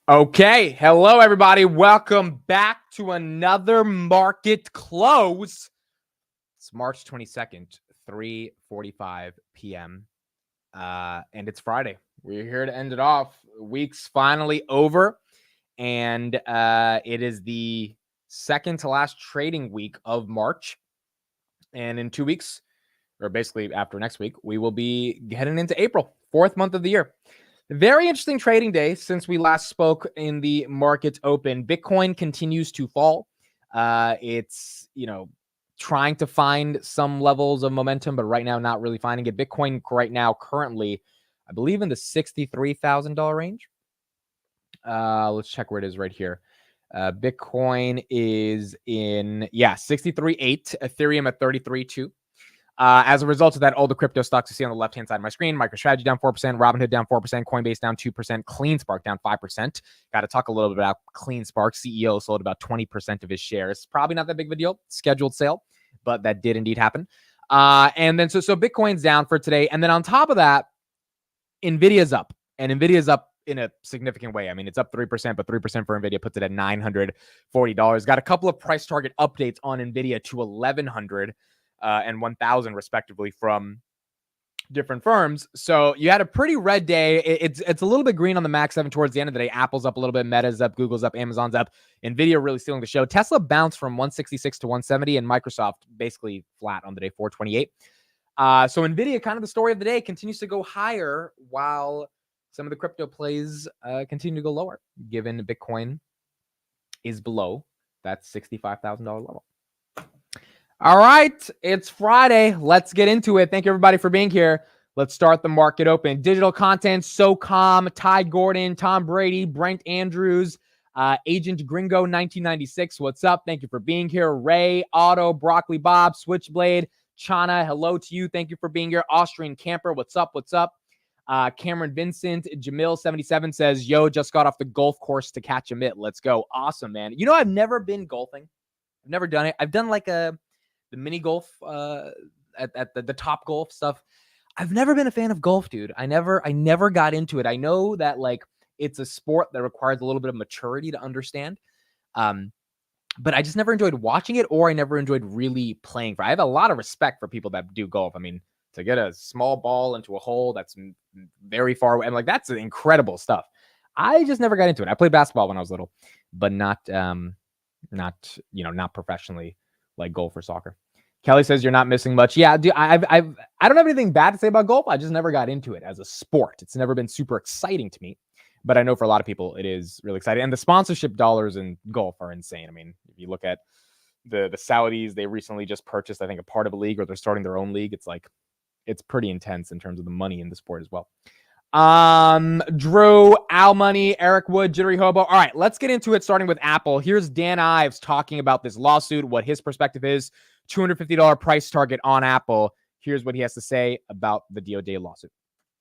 Okay, hello everybody. Welcome back to another market close. It's March 22nd, 3:45 p.m. And it's Friday. We're here to end it off. Week's finally over, and it is the second to last trading week of March. And in 2 weeks, or basically after next week, we will be heading into April, fourth month of the year. Very interesting trading day since we last spoke in the market open. Bitcoin continues to fall. It's, trying to find some levels of momentum, but right now not really finding it. Bitcoin right now currently, I believe, in the $63,000 range. Let's check where it is right here. Bitcoin is in, 63.8, Ethereum at 33.2. As a result of that, all the crypto stocks you see on the left-hand side of my screen: MicroStrategy down 4%, Robinhood down 4%, Coinbase down 2%, CleanSpark down 5%. Got to talk a little bit about CleanSpark. CEO sold about 20% of his shares. Probably not that big of a deal. Scheduled sale, but that did indeed happen. And then so Bitcoin's down for today. And then on top of that, Nvidia's up. And Nvidia's up in a significant way. I mean, it's up 3%, but 3% for Nvidia puts it at $940. Got a couple of price target updates on Nvidia to 1,100. And 1,000 respectively from different firms. So you had a pretty red day. It's a little bit green on the Max 7 towards the end of the day. Apple's up a little bit, Meta's up, Google's up, Amazon's up. Nvidia really stealing the show. Tesla bounced from 166 to 170, and Microsoft basically flat on the day, 428. So Nvidia, kind of the story of the day, continues to go higher while some of the crypto plays continue to go lower, given Bitcoin is below that $65,000 level. All right, it's Friday. Let's get into it. Thank you, everybody, for being here. Let's start the market open. Digital content, SOCOM, Ty Gordon, Tom Brady, Brent Andrews, Agent Gringo 1996. What's up? Thank you for being here. Ray, Otto, Broccoli Bob, Switchblade, Chana, hello to you. Thank you for being here. Austrian Camper, what's up? What's up? Cameron Vincent, Jamil77 says, yo, just got off the golf course to catch a mitt. Let's go. Awesome, man. You know, I've never been golfing. I've never done it. I've done like the mini golf at the top golf stuff. I've never been a fan of golf, dude. I never got into it. I know that like it's a sport that requires a little bit of maturity to understand. But I just never enjoyed watching it, or I never enjoyed really playing for it. I have a lot of respect for people that do golf. I mean, to get a small ball into a hole that's very far away, and like that's incredible stuff. I just never got into it. I played basketball when I was little, but not professionally like golf or soccer. Kelly says you're not missing much. Yeah, dude, I don't have anything bad to say about golf. I just never got into it as a sport. It's never been super exciting to me, but I know for a lot of people it is really exciting. And the sponsorship dollars in golf are insane. I mean, if you look at the Saudis, they recently just purchased, I think, a part of a league, or they're starting their own league. It's pretty intense in terms of the money in the sport as well. Drew, Al Money, Eric Wood, Jittery Hobo. All right, let's get into it, starting with Apple. Here's Dan Ives talking about this lawsuit, what his perspective is. $250 price target on Apple. Here's what he has to say about the DOJ lawsuit.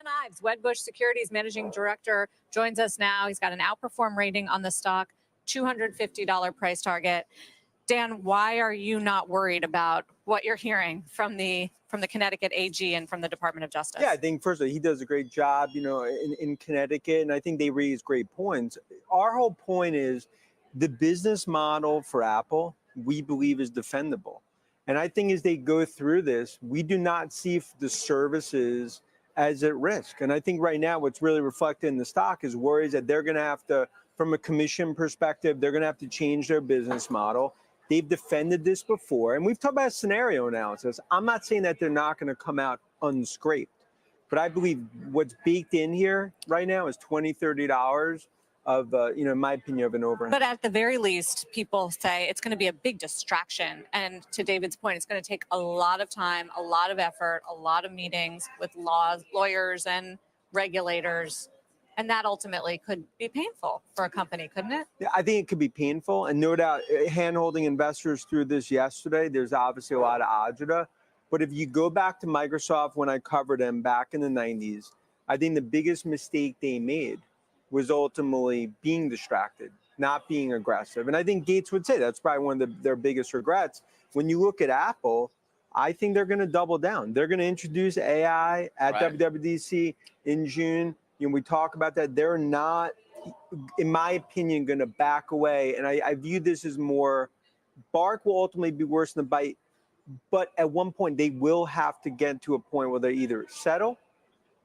Dan Ives, Wedbush Securities Managing Director, joins us now. He's got an outperform rating on the stock, $250 price target. Dan, why are you not worried about what you're hearing from the Connecticut AG and from the Department of Justice? Yeah, I think firstly he does a great job, in Connecticut, and I think they raise great points. Our whole point is the business model for Apple, we believe, is defendable. And I think as they go through this, we do not see the services as at risk. And I think right now what's really reflected in the stock is worries that they're going to have to, from a commission perspective, they're going to have to change their business model. They've defended this before, and we've talked about scenario analysis. I'm not saying that they're not going to come out unscraped, but I believe what's baked in here right now is $20, $30 of, in my opinion, of an overhang. But at the very least, people say it's going to be a big distraction. And to David's point, it's going to take a lot of time, a lot of effort, a lot of meetings with lawyers and regulators. And that ultimately could be painful for a company, couldn't it? Yeah, I think it could be painful. And no doubt, hand-holding investors through this yesterday, there's obviously a lot of agita. But if you go back to Microsoft when I covered them back in the 90s, I think the biggest mistake they made was ultimately being distracted, not being aggressive. And I think Gates would say that's probably one of their biggest regrets. When you look at Apple, I think they're going to double down. They're going to introduce AI at WWDC in June. We talk about that. They're not in my opinion, going to back away. And I view this as more bark will ultimately be worse than the bite. But at one point, they will have to get to a point where they either settle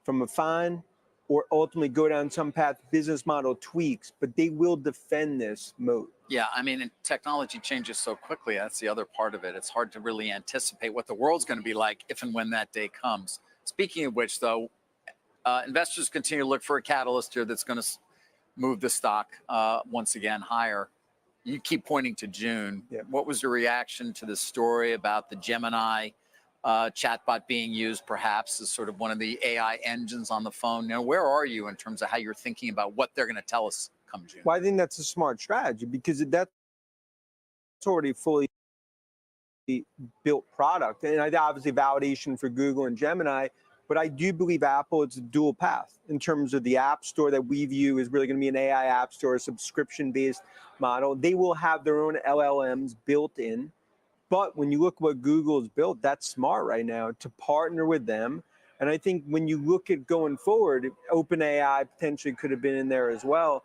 from a fine or ultimately go down some path, business model tweaks, but they will defend this moat. Yeah, I mean, technology changes so quickly. That's the other part of it. It's hard to really anticipate what the world's going to be like if and when that day comes. Speaking of which, though, investors continue to look for a catalyst here that's going to move the stock once again higher. You keep pointing to June. Yeah. What was your reaction to the story about the Gemini chatbot being used perhaps as sort of one of the AI engines on the phone? Now, where are you in terms of how you're thinking about what they're going to tell us come June? Well, I think that's a smart strategy because that's already fully built product. And obviously validation for Google and Gemini, but I do believe Apple, it's a dual path in terms of the app store that we view is really going to be an AI app store, a subscription-based model. They will have their own LLMs built in. But when you look at what Google has built, that's smart right now to partner with them. And I think when you look at going forward, OpenAI potentially could have been in there as well.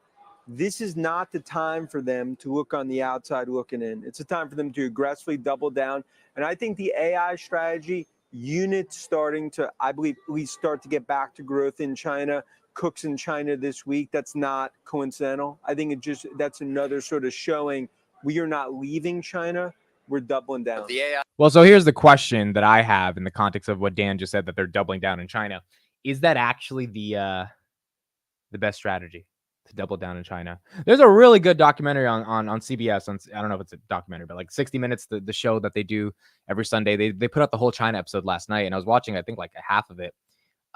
This is not the time for them to look on the outside looking in. It's a time for them to aggressively double down. And I think the AI strategy, units starting to, I believe, at least start to get back to growth in China. Cooks in China this week, that's not coincidental. I think that's another sort of showing we are not leaving China. We're doubling down. The AI. Well, so here's the question that I have in the context of what Dan just said, that they're doubling down in China. Is that actually the best strategy, to double down in China? There's a really good documentary on CBS. I don't know if it's a documentary, but like 60 Minutes, the show that they do every Sunday. They put out the whole China episode last night, and I was watching, I think, like a half of it.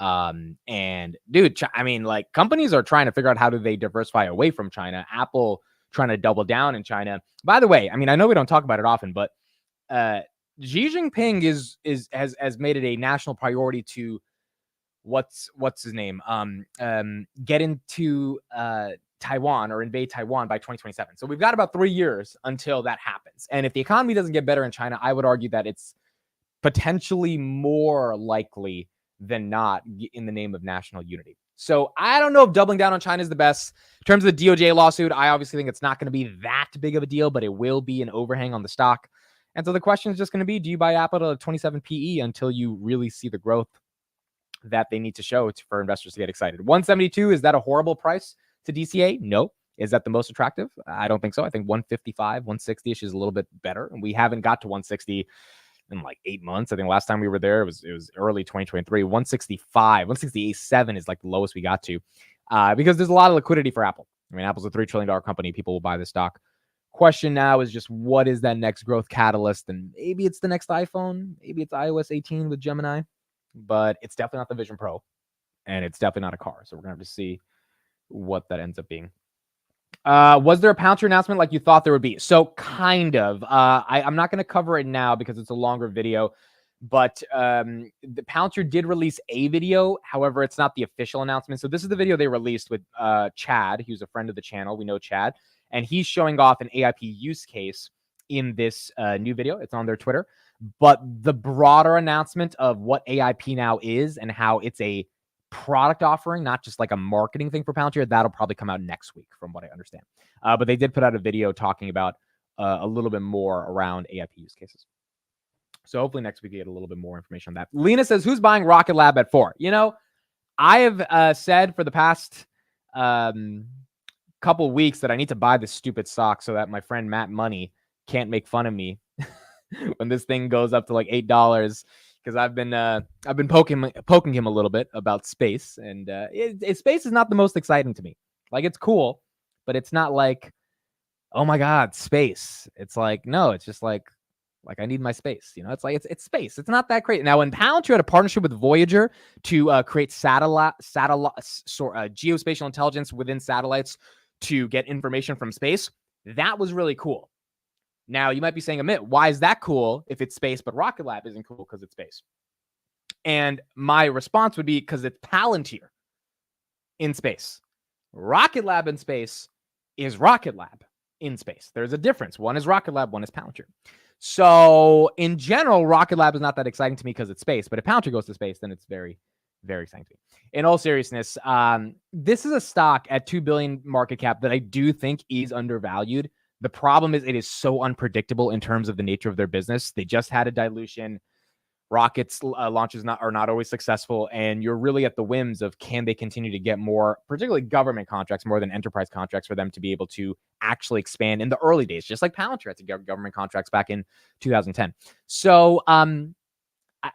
And dude, I mean, like, companies are trying to figure out how do they diversify away from China. Apple trying to double down in China. By the way, I mean, I know we don't talk about it often, but Xi Jinping has made it a national priority to what's his name? Get into Taiwan or invade Taiwan by 2027. So we've got about 3 years until that happens. And if the economy doesn't get better in China, I would argue that it's potentially more likely than not in the name of national unity. So I don't know if doubling down on China is the best. In terms of the DOJ lawsuit, I obviously think it's not going to be that big of a deal, but it will be an overhang on the stock. And so the question is just going to be, do you buy Apple at a 27 PE until you really see the growth that they need to show for investors to get excited? 172, is that a horrible price to DCA? No. Is that the most attractive? I don't think so. I think 155, 160-ish is a little bit better. And we haven't got to 160 in like 8 months. I think last time we were there, it was early 2023. 165, 168.7 is like the lowest we got to, because there's a lot of liquidity for Apple. I mean, Apple's a $3 trillion company. People will buy the stock. Question now is just, what is that next growth catalyst? And maybe it's the next iPhone. Maybe it's iOS 18 with Gemini, but it's definitely not the Vision Pro, and it's definitely not a car. So we're going to have to see what that ends up being. Was there a Palantir announcement like you thought there would be? So kind of. I'm not going to cover it now because it's a longer video, but the Palantir did release a video. However, it's not the official announcement. So this is the video they released with Chad, who's a friend of the channel. We know Chad, and he's showing off an AIP use case in this new video. It's on their Twitter. But the broader announcement of what AIP now is and how it's a product offering, not just like a marketing thing for Palantir, that'll probably come out next week from what I understand. But they did put out a video talking about a little bit more around AIP use cases. So hopefully next week we get a little bit more information on that. Lena says, who's buying Rocket Lab at 4? You know, I have said for the past couple weeks that I need to buy this stupid stock so that my friend Matt Money can't make fun of me when this thing goes up to like $8. Because I've been poking him a little bit about space, and space is not the most exciting to me. Like, it's cool, but it's not like, oh my god, space. It's like, no, it's just like I need my space. You know, it's like it's space. It's not that great. Now, when Palantir had a partnership with Voyager to create geospatial intelligence within satellites to get information from space, that was really cool. Now, you might be saying, Amit, why is that cool if it's space, but Rocket Lab isn't cool because it's space? And my response would be because it's Palantir in space. Rocket Lab in space is Rocket Lab in space. There's a difference. One is Rocket Lab, one is Palantir. So in general, Rocket Lab is not that exciting to me because it's space. But if Palantir goes to space, then it's very, Very exciting to me. In all seriousness, this is a stock at 2 billion market cap that I do think is undervalued. The problem is it is so unpredictable in terms of the nature of their business. They just had a dilution. Rockets launches are not always successful, and you're really at the whims of can they continue to get more, particularly government contracts, more than enterprise contracts for them to be able to actually expand in the early days, just like Palantir had to get government contracts back in 2010. So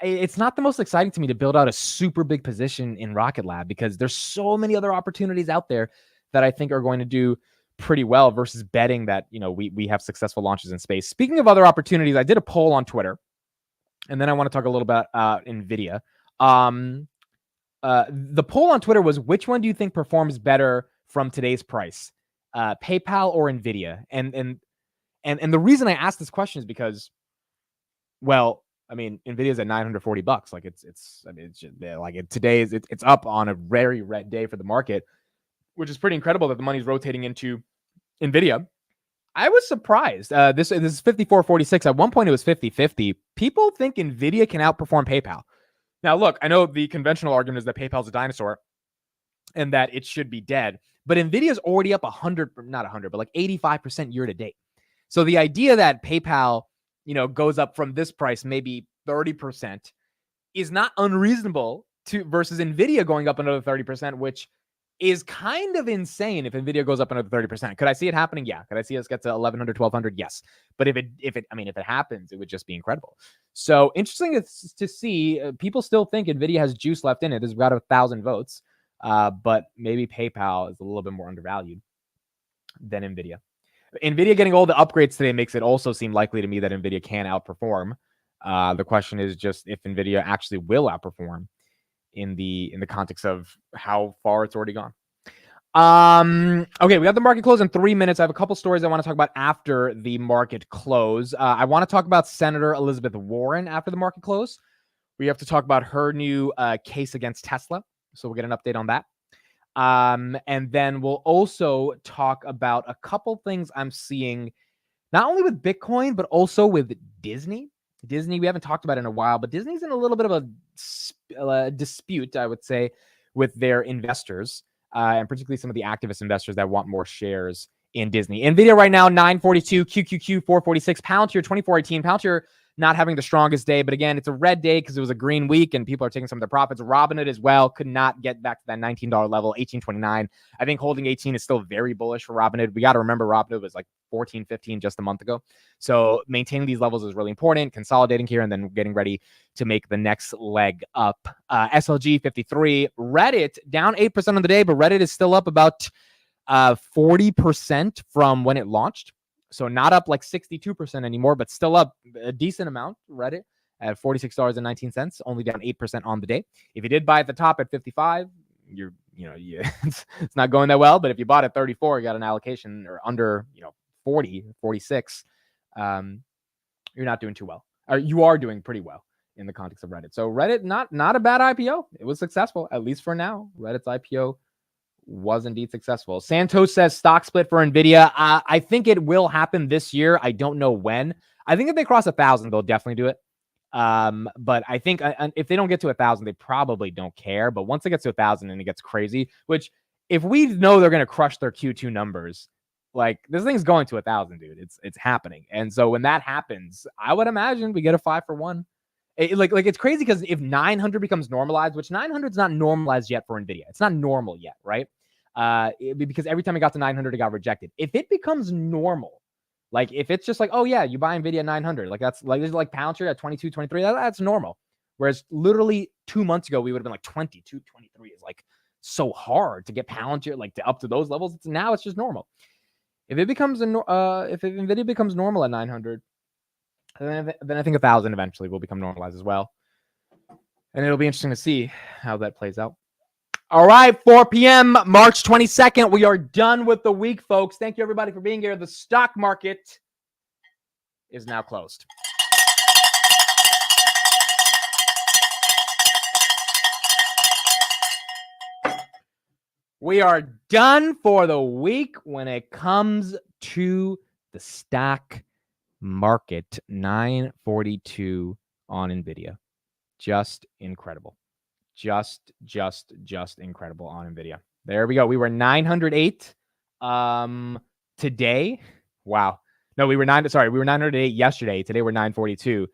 it's not the most exciting to me to build out a super big position in Rocket Lab because there's so many other opportunities out there that I think are going to do pretty well versus betting that, we have successful launches in space. Speaking of other opportunities, I did a poll on Twitter, and then I want to talk a little bit about Nvidia. The poll on Twitter was, which one do you think performs better from today's price, PayPal or Nvidia? And the reason I asked this question is because, well, I mean, Nvidia's at $940. Like it's just, like today it's up on a very red day for the market, which is pretty incredible that the money's rotating into Nvidia. I was surprised. This is 54.46. At one point, it was 50-50. People think Nvidia can outperform PayPal. Now, look, I know the conventional argument is that PayPal's a dinosaur and that it should be dead. But Nvidia's already up 100, not 100, but like 85% year to date. So the idea that PayPal, goes up from this price, maybe 30%, is not unreasonable versus Nvidia going up another 30%, which is kind of insane if Nvidia goes up another 30%. Could I see it happening? Yeah. Could I see us get to 1,100, 1,200? Yes. But if it happens, it would just be incredible. So interesting to see. People still think Nvidia has juice left in it. It's about 1,000 votes. But maybe PayPal is a little bit more undervalued than Nvidia. Nvidia getting all the upgrades today makes it also seem likely to me that Nvidia can outperform. The question is just if Nvidia actually will outperform in the context of how far it's already gone. Okay, we got the market close in 3 minutes. I have a couple stories I want to talk about after the market close. I want to talk about Senator Elizabeth Warren after the market close. We have to talk about her new case against Tesla. So we'll get an update on that. And then we'll also talk about a couple things I'm seeing, not only with Bitcoin, but also with Disney. Disney, we haven't talked about it in a while, but Disney's in a little bit of a dispute, I would say, with their investors, and particularly some of the activist investors that want more shares in Disney. Nvidia right now, 942, QQQ 446, Palantir 2418. Palantir not having the strongest day, but again, it's a red day because it was a green week and people are taking some of their profits. Robinhood as well could not get back to that $19 level, $18.29. I think holding 18 is still very bullish for Robinhood. We got to remember Robinhood was like 14, 15 just a month ago. So maintaining these levels is really important, consolidating here and then getting ready to make the next leg up. SLG 53, Reddit down 8% on the day, but Reddit is still up about 40% from when it launched. So not up like 62% anymore, but still up a decent amount. Reddit at $46.19, only down 8% on the day. If you did buy at the top at 55, it's not going that well. But if you bought at 34, you got an allocation or under 40, 46, you're not doing too well. Or you are doing pretty well in the context of Reddit. So Reddit, not a bad IPO. It was successful, at least for now. Reddit's IPO was indeed successful. Santos says stock split for Nvidia. I think it will happen this year. I don't know when. I think if they cross 1,000, they'll definitely do it. But I think if they don't get to 1,000, they probably don't care. But once it gets to 1,000 and it gets crazy, which if we know they're going to crush their Q2 numbers, like this thing's going to 1,000, dude. It's happening. And so when that happens, I would imagine we get a 5-for-1. It's crazy because if 900 becomes normalized, which 900 is not normalized yet for Nvidia, it's not normal yet, right? Because every time it got to 900, it got rejected. If it becomes normal, like if it's just like, oh yeah, you buy Nvidia 900, like that's like Palantir at 22, 23, that's normal. Whereas literally 2 months ago, we would have been like 22, 23 is like so hard to get Palantir like up to those levels. Now it's just normal. If it becomes if Nvidia becomes normal at 900. Then I think 1,000 eventually will become normalized as well. And it'll be interesting to see how that plays out. All right, 4 p.m., March 22nd. We are done with the week, folks. Thank you, everybody, for being here. The stock market is now closed. We are done for the week when it comes to the stock market. 942 on Nvidia. Just incredible. Just incredible on Nvidia. There we go. We were 908 today. Wow. No, we were 908 yesterday. Today we're 942.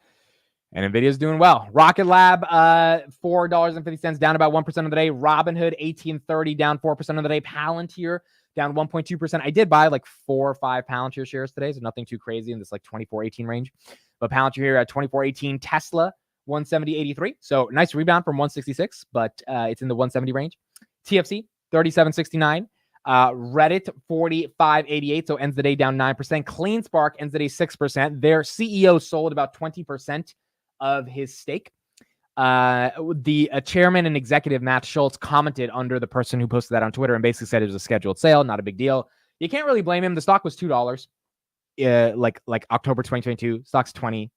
And Nvidia's doing well. Rocket Lab, $4.50, down about 1% of the day. Robinhood, 1830, down 4% of the day. Palantir, down 1.2%. I did buy like 4 or 5 Palantir shares today, so nothing too crazy in this like 24.18 range. But Palantir here at 24.18. Tesla, 170.83. So nice rebound from 166, but it's in the 170 range. TFC, 37.69. Reddit, 45.88. So ends the day down 9%. CleanSpark ends the day 6%. Their CEO sold about 20% of his stake. The chairman and executive Matt Schultz commented under the person who posted that on Twitter and basically said it was a scheduled sale, not a big deal. You can't really blame him. The stock was $2. Like October 2022, stock's 20.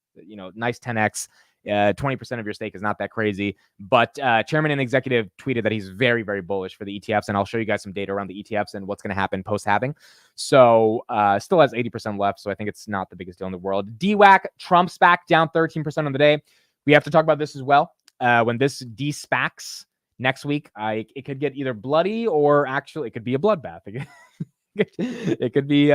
Nice 10x. 20% of your stake is not that crazy, but chairman and executive tweeted that he's very, very bullish for the ETFs, and I'll show you guys some data around the ETFs and what's going to happen post-halving. So still has 80% left, so I think it's not the biggest deal in the world. DWAC, Trump SPAC, down 13% on the day. We have to talk about this as well. When this de-SPACs next week, it could get either bloody or actually it could be a bloodbath. It could be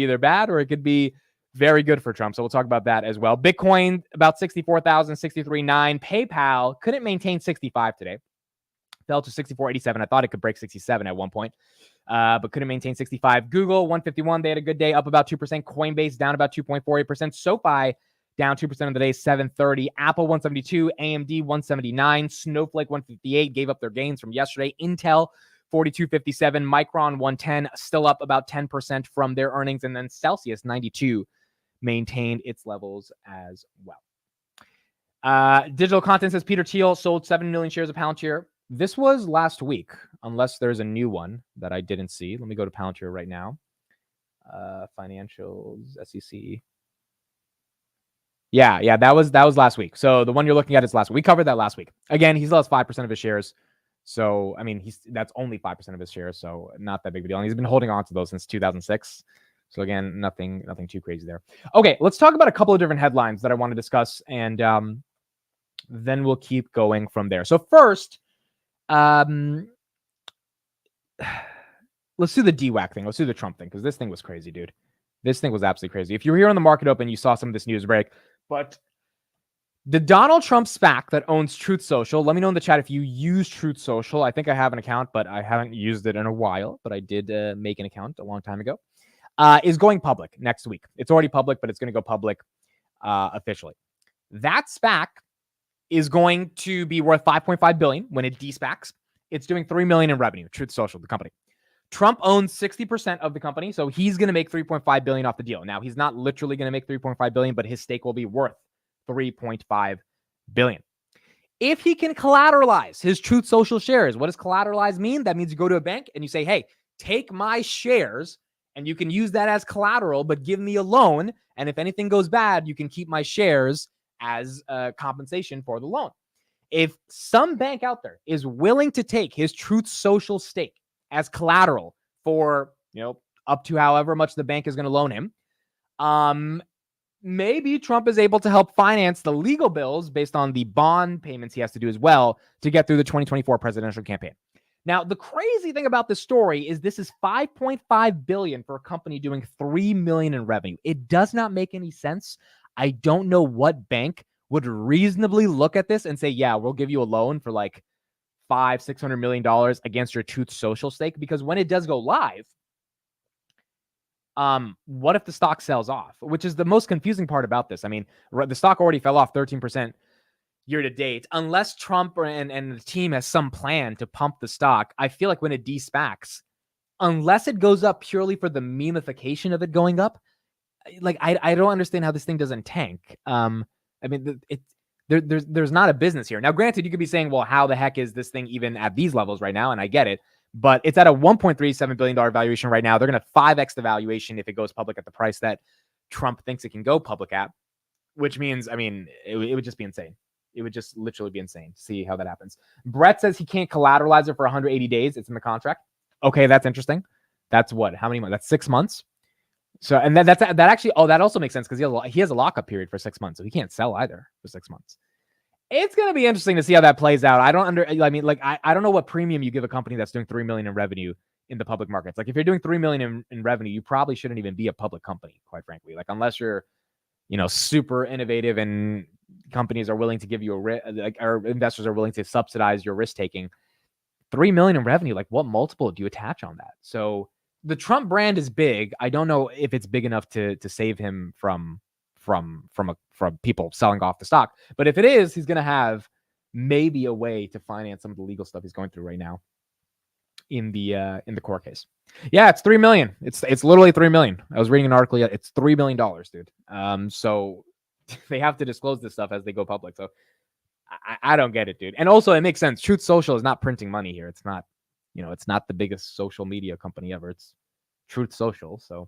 either bad or it could be very good for Trump. So we'll talk about that as well. Bitcoin, about 64,000, 63.9. PayPal couldn't maintain 65 today. Fell to 64.87. I thought it could break 67 at one point, but couldn't maintain 65. Google, 151. They had a good day, up about 2%. Coinbase, down about 2.48%. SoFi, down 2% of the day, 730. Apple, 172. AMD, 179. Snowflake, 158. Gave up their gains from yesterday. Intel, 42.57. Micron, 110. Still up about 10% from their earnings. And then Celsius, 92. Maintained its levels as well. Digital Content says Peter Thiel sold 7 million shares of Palantir. This was last week, unless there's a new one that I didn't see. Let me go to Palantir right now. Financials, SEC. Yeah, that was last week. So the one you're looking at is last week. We covered that last week. Again, he still has 5% of his shares. So, I mean, that's only 5% of his shares, so not that big of a deal. And he's been holding on to those since 2006. So again, nothing too crazy there. Okay, let's talk about a couple of different headlines that I want to discuss, and then we'll keep going from there. So first, let's do the DWAC thing. Let's do the Trump thing, because this thing was crazy, dude. This thing was absolutely crazy. If you were here on the Market Open, you saw some of this news break, but the Donald Trump SPAC that owns Truth Social, let me know in the chat if you use Truth Social. I think I have an account, but I haven't used it in a while, but I did make an account a long time ago. Is going public next week. It's already public, but it's going to go public officially. That SPAC is going to be worth $5.5 billion when it de-SPACs. It's doing $3 million in revenue. Truth Social, the company. Trump owns 60% of the company, so he's going to make $3.5 billion off the deal. Now, he's not literally going to make $3.5 billion, but his stake will be worth $3.5 billion. If he can collateralize his Truth Social shares, what does collateralize mean? That means you go to a bank and you say, hey, take my shares and you can use that as collateral, but give me a loan. And if anything goes bad, you can keep my shares as compensation for the loan. If some bank out there is willing to take his Truth Social stake as collateral for, up to however much the bank is going to loan him, maybe Trump is able to help finance the legal bills based on the bond payments he has to do as well to get through the 2024 presidential campaign. Now, the crazy thing about this story is this is $5.5 billion for a company doing $3 million in revenue. It does not make any sense. I don't know what bank would reasonably look at this and say, yeah, we'll give you a loan for like $500-600 million against your Truth Social stake, because when it does go live, what if the stock sells off? Which is the most confusing part about this. I mean, the stock already fell off 13% year to date. Unless Trump and the team has some plan to pump the stock, I feel like when it de-SPACs, unless it goes up purely for the memification of it going up, like I don't understand how this thing doesn't tank. I mean, there's not a business here. Now, granted, you could be saying, well, how the heck is this thing even at these levels right now? And I get it. But it's at a $1.37 billion valuation right now. They're going to 5x the valuation if it goes public at the price that Trump thinks it can go public at, which means, I mean, it would just be insane. It would just literally be insane to see how that happens. Brett says he can't collateralize it for 180 days. It's in the contract. Okay, that's interesting. That's what? How many months? That's 6 months. So, and that actually, that also makes sense because he has a lockup period for 6 months. So he can't sell either for 6 months. It's going to be interesting to see how that plays out. I don't know what premium you give a company that's doing $3 million in revenue in the public markets. Like if you're doing $3 million in revenue, you probably shouldn't even be a public company, quite frankly. Like unless you're, super innovative and companies are willing to give you or investors are willing to subsidize your risk taking. $3 million in revenue, like what multiple do you attach on that? So the Trump brand is big. I don't know if it's big enough to save him from people selling off the stock. But if it is, he's going to have maybe a way to finance some of the legal stuff he's going through right now in the court case. Yeah, it's $3 million. It's literally $3 million. I was reading an article. It's $3 million, dude. So they have to disclose this stuff as they go public. So I don't get it, dude. And also it makes sense. Truth Social is not printing money here. It's not, it's not the biggest social media company ever. It's Truth Social. So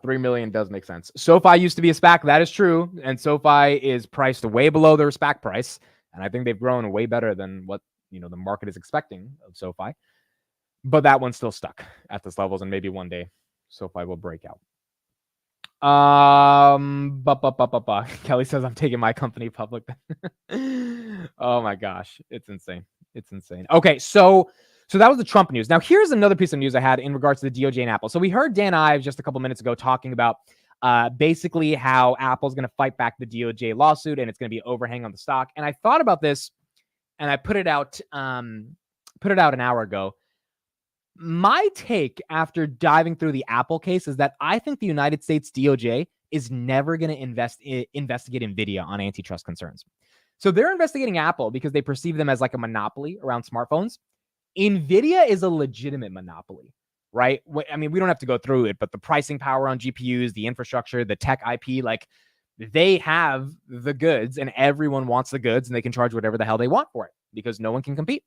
3 million does make sense. SoFi used to be a SPAC. That is true. And SoFi is priced way below their SPAC price. And I think they've grown way better than what, the market is expecting of SoFi. But that one's still stuck at this levels. And maybe one day SoFi will break out. Kelly says I'm taking my company public. Oh my gosh. It's insane. Okay. So that was the Trump news. Now, here's another piece of news I had in regards to the DOJ and Apple. So we heard Dan Ives just a couple minutes ago talking about basically how Apple's going to fight back the DOJ lawsuit and it's going to be an overhang on the stock. And I thought about this and I put it out an hour ago. My take after diving through the Apple case is that I think the United States DOJ is never going to investigate Nvidia on antitrust concerns. So they're investigating Apple because they perceive them as like a monopoly around smartphones. Nvidia is a legitimate monopoly, right? I mean, we don't have to go through it, but the pricing power on GPUs, the infrastructure, the tech IP, like they have the goods and everyone wants the goods and they can charge whatever the hell they want for it because no one can compete.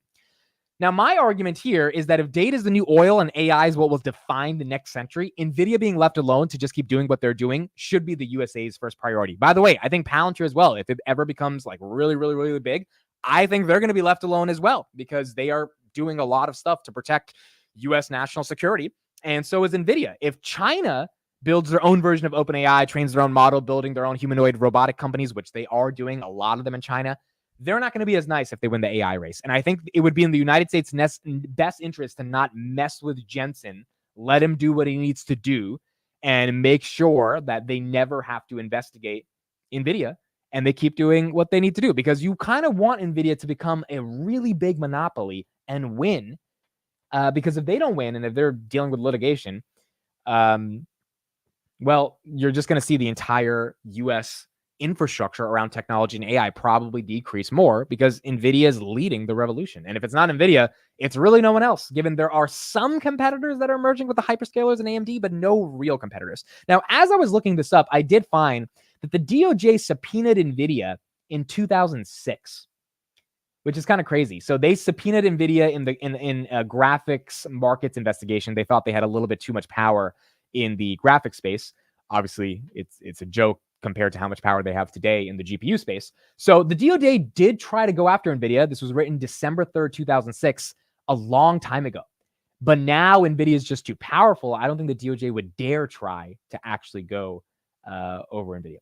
Now, my argument here is that if data is the new oil and AI is what will define the next century, Nvidia being left alone to just keep doing what they're doing should be the USA's first priority. By the way, I think Palantir as well, if it ever becomes like really, really, really big, I think they're going to be left alone as well because they are doing a lot of stuff to protect US national security. And so is Nvidia. If China builds their own version of OpenAI, trains their own model, building their own humanoid robotic companies, which they are doing, a lot of them in China, they're not going to be as nice if they win the AI race. And I think it would be in the United States' best interest to not mess with Jensen, let him do what he needs to do, and make sure that they never have to investigate Nvidia and they keep doing what they need to do, because you kind of want Nvidia to become a really big monopoly and win, because if they don't win and if they're dealing with litigation, well, you're just going to see the entire U.S. infrastructure around technology and AI probably decrease more because Nvidia is leading the revolution. And if it's not Nvidia, it's really no one else, given there are some competitors that are emerging with the hyperscalers and AMD, but no real competitors. Now, as I was looking this up, I did find that the DOJ subpoenaed Nvidia in 2006, which is kind of crazy. So they subpoenaed Nvidia in a graphics markets investigation. They thought they had a little bit too much power in the graphics space. Obviously, it's a joke compared to how much power they have today in the GPU space. So the DOJ did try to go after Nvidia. This was written December 3rd, 2006, a long time ago. But now Nvidia is just too powerful. I don't think the DOJ would dare try to actually go over Nvidia.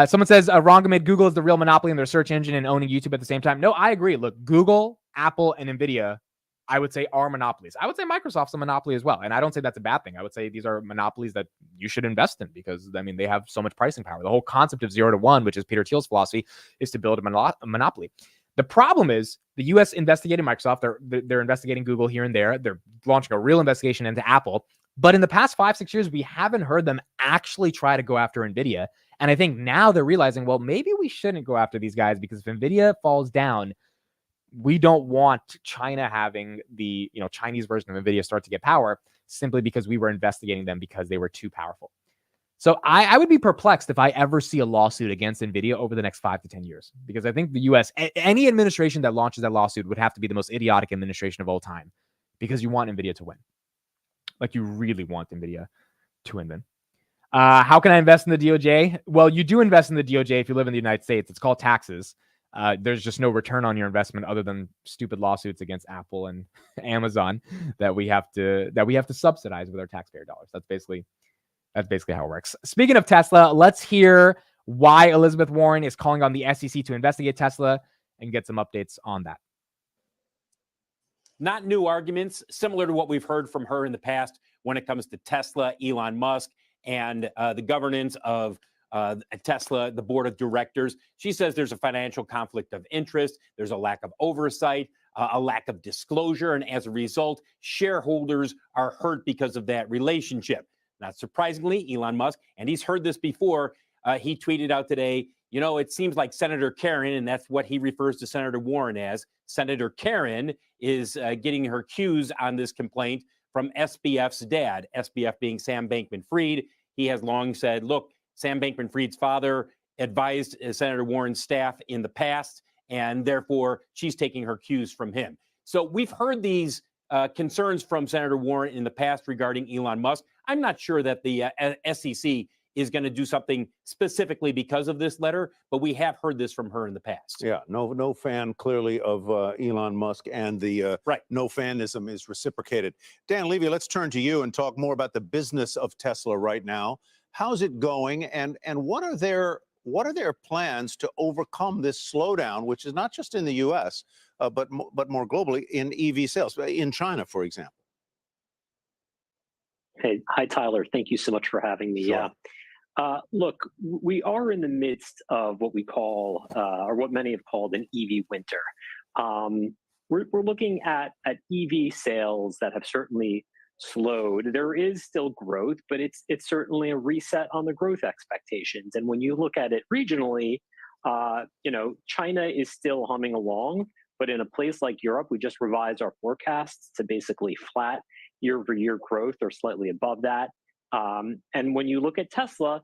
Someone says wrong amid Google is the real monopoly in their search engine and owning YouTube at the same time. No, I agree. Look, Google, Apple, and Nvidia, I would say, are monopolies. I would say Microsoft's a monopoly as well. And I don't say that's a bad thing. I would say these are monopolies that you should invest in because, I mean, they have so much pricing power. The whole concept of 0 to 1, which is Peter Thiel's philosophy, is to build a monopoly. The problem is the U.S. investigated Microsoft. They're investigating Google here and there. They're launching a real investigation into Apple. But in the past 5-6 years, we haven't heard them actually try to go after Nvidia. And I think now they're realizing, well, maybe we shouldn't go after these guys because if Nvidia falls down, we don't want China having the Chinese version of Nvidia start to get power simply because we were investigating them because they were too powerful. So I would be perplexed if I ever see a lawsuit against Nvidia over the next 5 to 10 years, because I think the U.S., any administration that launches that lawsuit would have to be the most idiotic administration of all time because you want Nvidia to win. Like you really want Nvidia to win then. How can I invest in the DOJ? Well, you do invest in the DOJ if you live in the United States. It's called taxes. There's just no return on your investment other than stupid lawsuits against Apple and Amazon that we have to subsidize with our taxpayer dollars. That's basically how it works. Speaking of Tesla, let's hear why Elizabeth Warren is calling on the SEC to investigate Tesla, and get some updates on that. Not new arguments, similar to what we've heard from her in the past when it comes to Tesla, Elon Musk, and the governance of Tesla, the board of directors. She says there's a financial conflict of interest, there's a lack of oversight, a lack of disclosure, and as a result, shareholders are hurt because of that relationship. Not surprisingly, Elon Musk, and he's heard this before, he tweeted out today, you know, it seems like Senator Karen, and that's what he refers to Senator Warren as, Senator Karen is getting her cues on this complaint from SBF's dad, SBF being Sam Bankman-Fried. He has long said, look, Sam Bankman-Fried's father advised Senator Warren's staff in the past, and therefore she's taking her cues from him. So we've heard these concerns from Senator Warren in the past regarding Elon Musk. I'm not sure that the SEC is going to do something specifically because of this letter, but we have heard this from her in the past. Yeah, no fan clearly of Elon Musk, and the right. No fanism is reciprocated. Dan Levy, let's turn to you and talk more about the business of Tesla right now. How's it going, and what are their plans to overcome this slowdown, which is not just in the U.S. But more globally in EV sales in China, for example? Hey, hi Tyler. Thank you so much for having me. Sure. Yeah. Look, we are in the midst of what we call, or what many have called, an EV winter. We're looking at EV sales that have certainly slowed. There is still growth, but it's certainly a reset on the growth expectations. And when you look at it regionally, China is still humming along, but in a place like Europe, we just revised our forecasts to basically flat year-over-year growth or slightly above that. And when you look at Tesla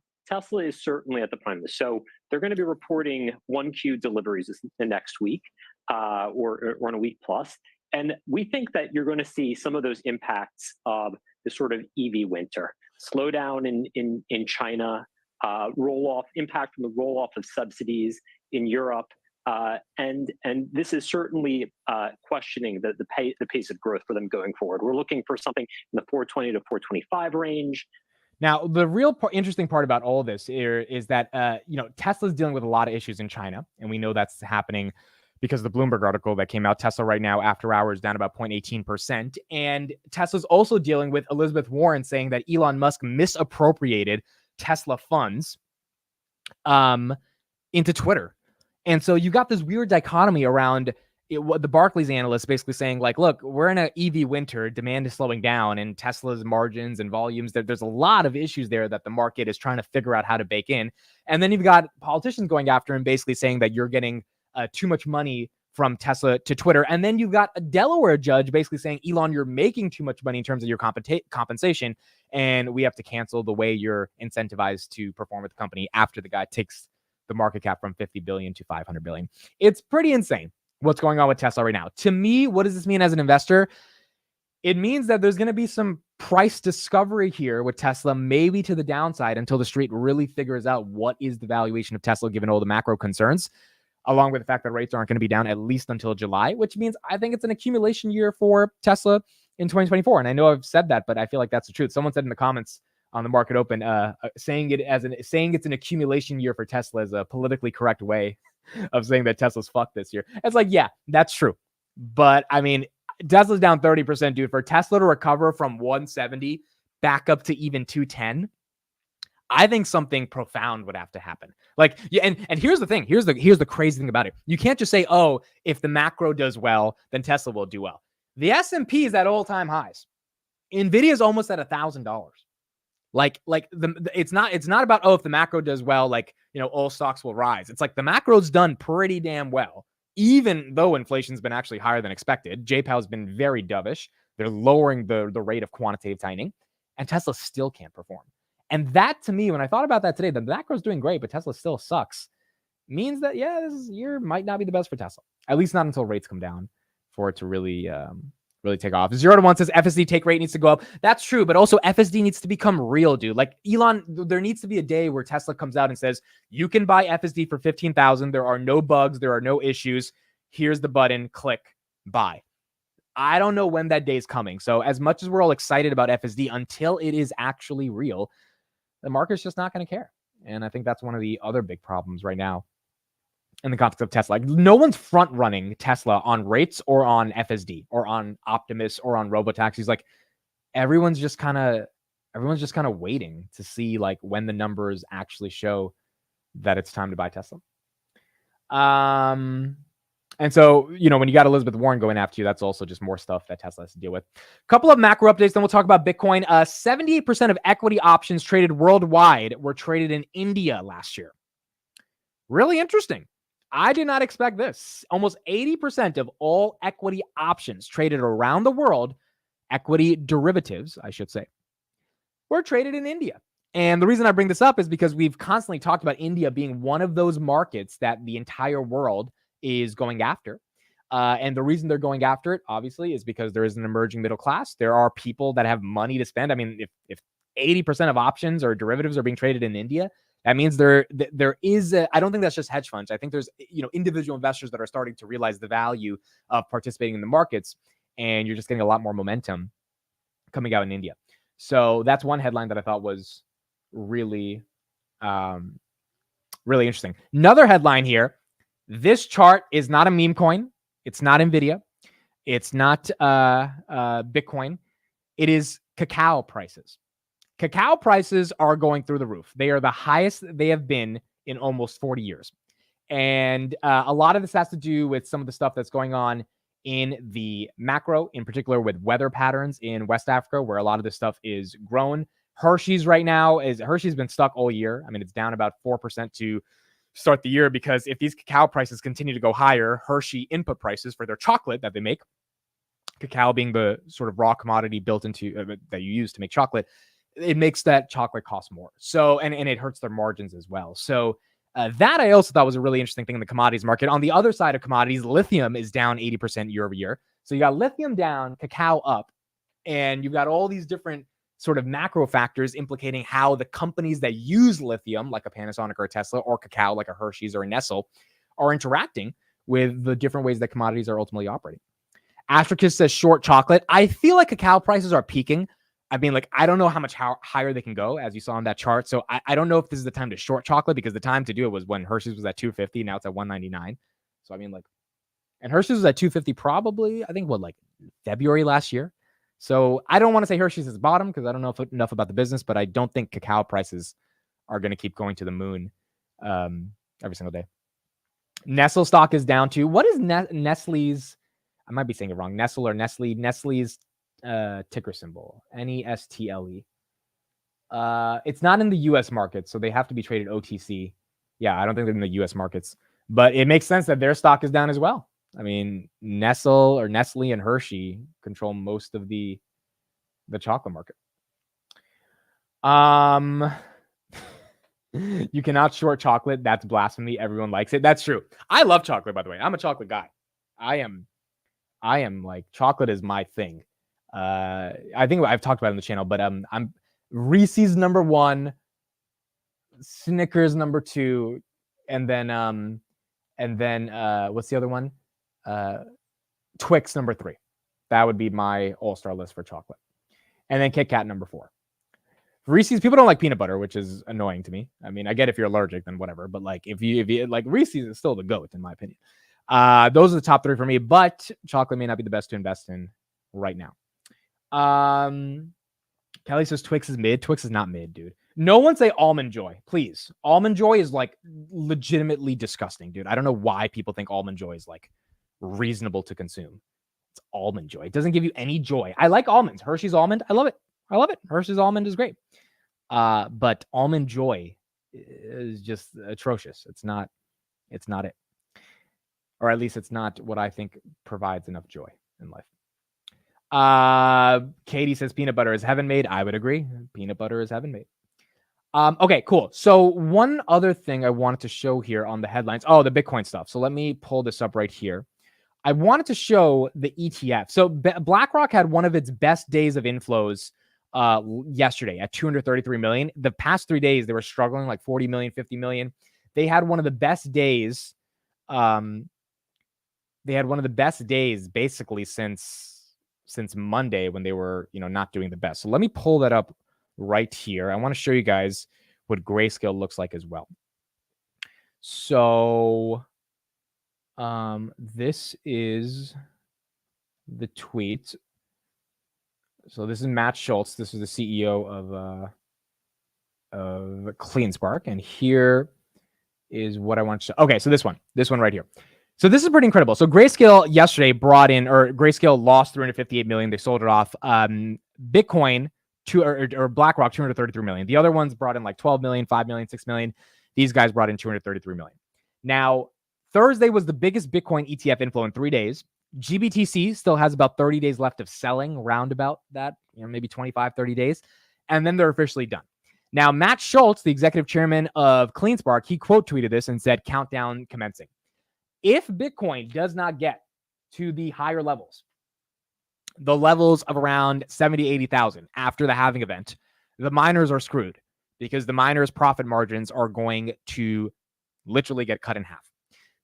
is certainly at the prime. So they're going to be reporting 1Q deliveries the next week, or in a week plus. And we think that you're going to see some of those impacts of the sort of EV winter, slowdown in China, impact from the roll-off of subsidies in Europe. And this is certainly questioning the pace of growth for them going forward. We're looking for something in the 420 to 425 range. Now, the real interesting part about all this is that Tesla's dealing with a lot of issues in China, and we know that's happening because of the Bloomberg article that came out. Tesla right now, after hours, down about 0.18%. And Tesla's also dealing with Elizabeth Warren saying that Elon Musk misappropriated Tesla funds into Twitter. And so you got this weird dichotomy around the Barclays analysts basically saying, like, look, we're in an EV winter, demand is slowing down, and Tesla's margins and volumes, there's a lot of issues there that the market is trying to figure out how to bake in. And then you've got politicians going after him, basically saying that you're getting too much money from Tesla to Twitter. And then you've got a Delaware judge basically saying, Elon, you're making too much money in terms of your compensation, and we have to cancel the way you're incentivized to perform with the company after the guy takes the market cap from 50 billion to 500 billion. It's pretty insane what's going on with Tesla right now. To me, what does this mean as an investor? It means that there's going to be some price discovery here with Tesla, maybe to the downside, until the street really figures out what is the valuation of Tesla given all the macro concerns, along with the fact that rates aren't going to be down at least until July, which means I think it's an accumulation year for Tesla in 2024. And I know I've said that, but I feel like that's the truth. Someone said in the comments on the Market Open, saying it's an accumulation year for Tesla is a politically correct way of saying that Tesla's fucked this year. It's like, yeah, that's true. But I mean, Tesla's down 30%, dude. For Tesla to recover from 170 back up to even 210, I think something profound would have to happen. Like, yeah, and here's the thing. Here's the crazy thing about it. You can't just say, oh, if the macro does well, then Tesla will do well. The S&P is at all-time highs. Nvidia is almost at $1,000. It's not about, oh, if the macro does well, like, all stocks will rise. It's like the macro's done pretty damn well, even though inflation's been actually higher than expected. JPow's been very dovish. They're lowering the rate of quantitative tightening, and Tesla still can't perform. And that, to me, when I thought about that today, the macro's doing great, but Tesla still sucks, means that, yeah, this year might not be the best for Tesla, at least not until rates come down for it to really take off. 0 to 1 says FSD take rate needs to go up. That's true, but also FSD needs to become real, dude. Like, Elon, there needs to be a day where Tesla comes out and says, you can buy FSD for $15,000. There are no bugs. There are no issues. Here's the button. Click. Buy. I don't know when that day is coming. So as much as we're all excited about FSD, until it is actually real, the market's just not going to care. And I think that's one of the other big problems right now in the context of Tesla. Like, no one's front running Tesla on rates or on FSD or on Optimus or on robotaxis. Like, everyone's just kind of waiting to see like when the numbers actually show that it's time to buy Tesla. And so, when you got Elizabeth Warren going after you, that's also just more stuff that Tesla has to deal with. A couple of macro updates, then we'll talk about Bitcoin. 78% of equity options traded worldwide were traded in India last year. Really interesting. I did not expect this. Almost 80% of all equity options traded around the world, equity derivatives, I should say, were traded in India. And the reason I bring this up is because we've constantly talked about India being one of those markets that the entire world is going after. And the reason they're going after it, obviously, is because there is an emerging middle class. There are people that have money to spend. I mean, if 80% of options or derivatives are being traded in India, that means there is I don't think that's just hedge funds. I think there's individual investors that are starting to realize the value of participating in the markets, and you're just getting a lot more momentum coming out in India. So that's one headline that I thought was really really interesting. Another headline here. This chart is not a meme coin. It's not Nvidia. It's not Bitcoin. It is cacao prices. Cacao prices are going through the roof. They are the highest they have been in almost 40 years. And a lot of this has to do with some of the stuff that's going on in the macro, in particular with weather patterns in West Africa, where a lot of this stuff is grown. Hershey's right now Hershey's been stuck all year. I mean, it's down about 4% to start the year, because if these cacao prices continue to go higher, Hershey input prices for their chocolate that they make, cacao being the sort of raw commodity built into that you use to make chocolate, it makes that chocolate cost more. So, and it hurts their margins as well. So that I also thought was a really interesting thing in the commodities market. On the other side of commodities, lithium is down 80% year over year. So you got lithium down, cacao up, and you've got all these different sort of macro factors implicating how the companies that use lithium, like a Panasonic or a Tesla, or cacao, like a Hershey's or a Nestle, are interacting with the different ways that commodities are ultimately operating. Astrocus says short chocolate. I feel like cacao prices are peaking. I mean, like, I don't know how much higher they can go, as you saw on that chart. So I don't know if this is the time to short chocolate, because the time to do it was when Hershey's was at $250. Now it's at $199. So I mean, like, and Hershey's was at $250 probably, I think, like February last year. So I don't want to say Hershey's is bottom, because I don't know enough about the business, but I don't think cacao prices are going to keep going to the moon every single day. Nestle stock is down too. What is Nestle's? I might be saying it wrong. Nestle or Nestle. Nestle's ticker symbol, NESTLE. It's not in the U.S. market, so they have to be traded OTC. Yeah, I don't think they're in the U.S. markets, but it makes sense that their stock is down as well. I mean, Nestle and Hershey control most of the chocolate market. You cannot short chocolate. That's blasphemy. Everyone likes it. That's true. I love chocolate, by the way. I'm a chocolate guy. I am like, chocolate is my thing. I think I've talked about it on the channel, but I'm Reese's number 1, Snickers number 2, and then what's the other one? Twix number 3. That would be my all-star list for chocolate. And then Kit Kat number 4. Reese's, people don't like peanut butter, which is annoying to me. I mean, I get if you're allergic, then whatever. But like, if you like, Reese's is still the GOAT, in my opinion. Those are the top 3 for me, but chocolate may not be the best to invest in right now. Kelly says Twix is mid. Twix is not mid, dude. No one say Almond Joy, please. Almond Joy is like legitimately disgusting, dude. I don't know why people think Almond Joy is like reasonable to consume. It's Almond Joy. It doesn't give you any joy. I like almonds. Hershey's almond. I love it. Hershey's almond is great. But Almond Joy is just atrocious. It's not it. Or at least it's not what I think provides enough joy in life. Katie says peanut butter is heaven made. I would agree. Peanut butter is heaven made. Okay, cool. So one other thing I wanted to show here on the headlines. Oh, the Bitcoin stuff. So let me pull this up right here. I wanted to show the ETF. So BlackRock had one of its best days of inflows yesterday at 233 million. The past 3 days, they were struggling, like 40 million, 50 million. They had one of the best days. They had one of the best days basically since Monday, when they were, not doing the best. So let me pull that up right here. I want to show you guys what Grayscale looks like as well. So this is the tweet. So this is Matt Schultz. This is the CEO of CleanSpark. And here is what I want to show. Okay, so this one right here. So this is pretty incredible. So Grayscale yesterday brought in, or Grayscale lost $358 million. They sold it off. Bitcoin or BlackRock, $233 million. The other ones brought in like 12 million, 5 million, 6 million. These guys brought in 233 million. Now, Thursday was the biggest Bitcoin ETF inflow in 3 days. GBTC still has about 30 days left of selling, roundabout that, maybe 25, 30 days. And then they're officially done. Now, Matt Schultz, the executive chairman of CleanSpark, he quote tweeted this and said, countdown commencing. If Bitcoin does not get to the higher levels, the levels of around 70, 80,000 after the halving event, the miners are screwed because the miners' profit margins are going to literally get cut in half.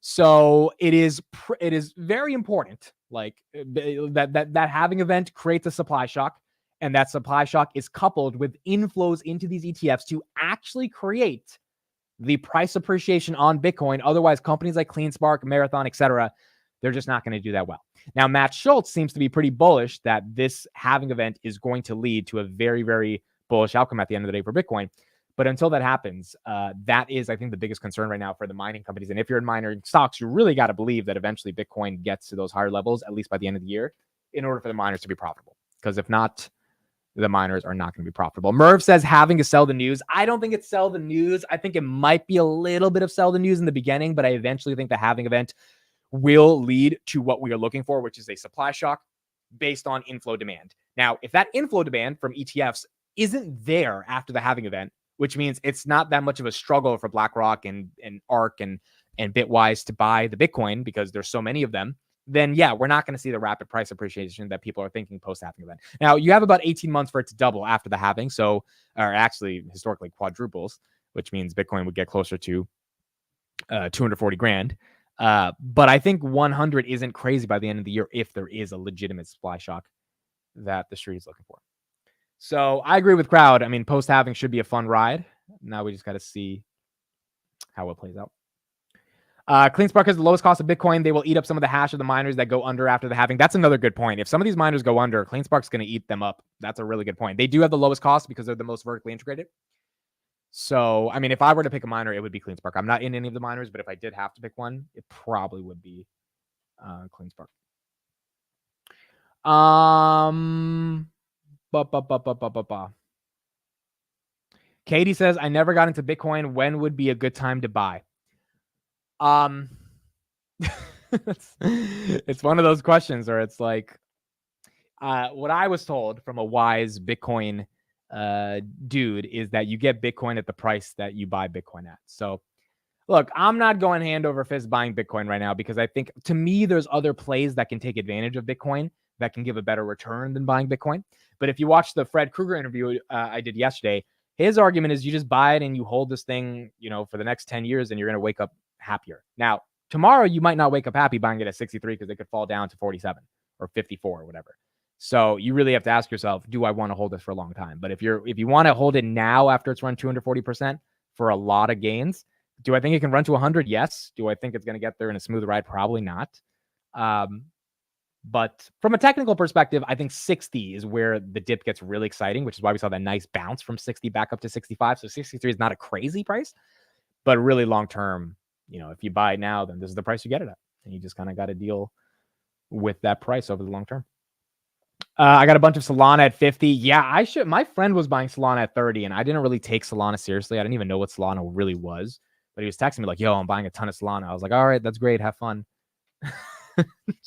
So it is very important, like that halving event creates a supply shock, and that supply shock is coupled with inflows into these ETFs to actually create the price appreciation on Bitcoin. Otherwise, companies like CleanSpark, Marathon, etc., they're just not going to do that well. Now, Matt Schultz seems to be pretty bullish that this halving event is going to lead to a very, very bullish outcome at the end of the day for Bitcoin. But until that happens, that is, I think, the biggest concern right now for the mining companies. And if you're in mining stocks, you really got to believe that eventually Bitcoin gets to those higher levels, at least by the end of the year, in order for the miners to be profitable. Because if not, the miners are not going to be profitable. Merv says having to sell the news. I don't think it's sell the news. I think it might be a little bit of sell the news in the beginning, but I eventually think the halving event will lead to what we are looking for, which is a supply shock based on inflow demand. Now, if that inflow demand from ETFs isn't there after the halving event, which means it's not that much of a struggle for BlackRock and ARK and Bitwise to buy the Bitcoin because there's so many of them, then yeah, we're not going to see the rapid price appreciation that people are thinking post-halving event. Now, you have about 18 months for it to double after the halving, or actually historically quadruples, which means Bitcoin would get closer to 240 grand. But I think 100 isn't crazy by the end of the year if there is a legitimate supply shock that the street is looking for. So I agree with crowd. I mean, post-halving should be a fun ride. Now we just got to see how it plays out. CleanSpark has the lowest cost of Bitcoin. They will eat up some of the hash of the miners that go under after the halving. That's another good point. If some of these miners go under, CleanSpark's going to eat them up. That's a really good point. They do have the lowest cost because they're the most vertically integrated. So, I mean, if I were to pick a miner, it would be CleanSpark. I'm not in any of the miners, but if I did have to pick one, it probably would be CleanSpark. Katie says, I never got into Bitcoin. When would be a good time to buy? It's one of those questions where it's like, what I was told from a wise Bitcoin dude is that you get Bitcoin at the price that you buy Bitcoin at. So look, I'm not going hand over fist buying Bitcoin right now because I think, to me, there's other plays that can take advantage of Bitcoin that can give a better return than buying Bitcoin. But if you watch the Fred Krueger interview I did yesterday, his argument is you just buy it and you hold this thing, for the next 10 years and you're going to wake up happier. Now, tomorrow you might not wake up happy buying it at 63 because it could fall down to 47 or 54 or whatever. So you really have to ask yourself, do I want to hold this for a long time? But if you want to hold it now after it's run 240% for a lot of gains, do I think it can run to 100? Yes. Do I think it's going to get there in a smooth ride? Probably not. But from a technical perspective, I think 60 is where the dip gets really exciting, which is why we saw that nice bounce from 60 back up to 65. So 63 is not a crazy price, but really long term, if you buy it now, then this is the price you get it at. And you just kind of got to deal with that price over the long term. I got a bunch of Solana at 50. Yeah, my friend was buying Solana at 30, and I didn't really take Solana seriously. I didn't even know what Solana really was, but he was texting me like, yo, I'm buying a ton of Solana. I was like, all right, that's great. Have fun.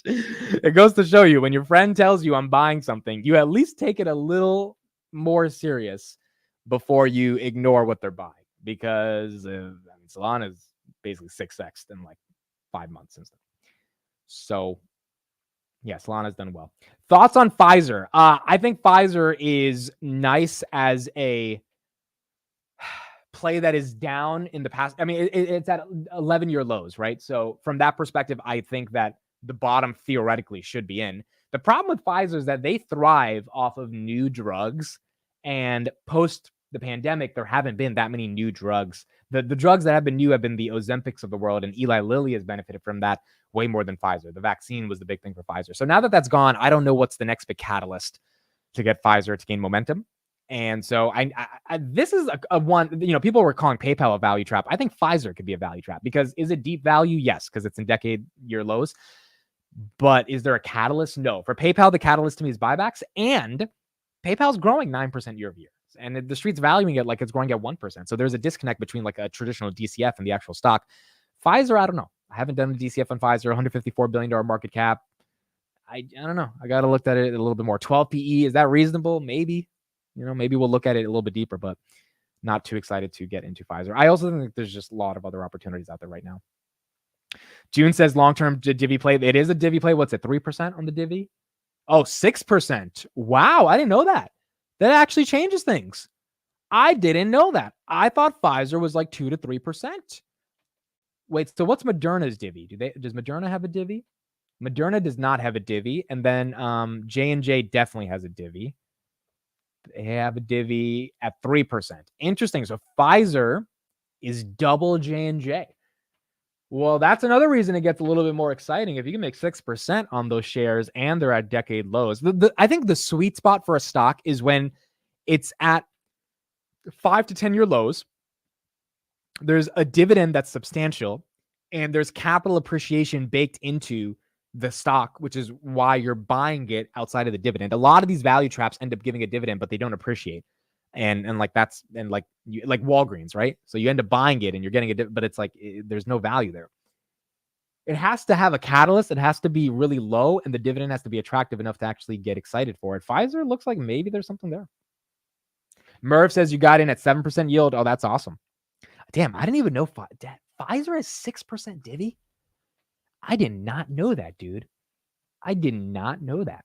It goes to show you, when your friend tells you I'm buying something, you at least take it a little more serious before you ignore what they're buying, because Solana is basically 6x in like 5 months and stuff. So yeah, Solana's done well. Thoughts on Pfizer? I think Pfizer is nice as a play that is down in the past. I mean, it's at 11-year lows, right? So from that perspective, I think that the bottom theoretically should be in. The problem with Pfizer is that they thrive off of new drugs and post the pandemic, there haven't been that many new drugs. The drugs that have been new have been the Ozempics of the world, and Eli Lilly has benefited from that way more than Pfizer. The vaccine was the big thing for Pfizer. So now that that's gone, I don't know what's the next big catalyst to get Pfizer to gain momentum. And so I this is a one, you know, people were calling PayPal a value trap. I think Pfizer could be a value trap because is it deep value? Yes, because it's in decade year lows. But is there a catalyst? No. For PayPal, the catalyst to me is buybacks, and PayPal's growing 9% year over year. And the street's valuing it like it's growing at 1%. So there's a disconnect between like a traditional DCF and the actual stock. Pfizer, I don't know. I haven't done a DCF on Pfizer, $154 billion market cap. I don't know. I got to look at it a little bit more. 12 PE, is that reasonable? Maybe. You know, maybe we'll look at it a little bit deeper, but not too excited to get into Pfizer. I also think there's just a lot of other opportunities out there right now. June says long-term divvy play. It is a divvy play. What's it, 3% on the divvy? Oh, 6%. Wow, I didn't know that. That actually changes things. I didn't know that. I thought Pfizer was like 2 to 3%. Wait, so what's Moderna's divvy? Does Moderna have a divvy? Moderna does not have a divvy. And then J&J definitely has a divvy. They have a divvy at 3%. Interesting. So Pfizer is double J&J. Well, that's another reason it gets a little bit more exciting. If you can make 6% on those shares and they're at decade lows. I think the sweet spot for a stock is when it's at 5 to 10 year lows. There's a dividend that's substantial, and there's capital appreciation baked into the stock, which is why you're buying it outside of the dividend. A lot of these value traps end up giving a dividend, but they don't appreciate. And like that's, and like Walgreens, right? So you end up buying it and you're getting it, but it's like there's no value there. It has to have a catalyst. It has to be really low, and the dividend has to be attractive enough to actually get excited for it. Pfizer looks like maybe there's something there. Merv says you got in at 7% yield. Oh, that's awesome. Damn, I didn't even know Pfizer has 6% divvy. I did not know that, dude. I did not know that.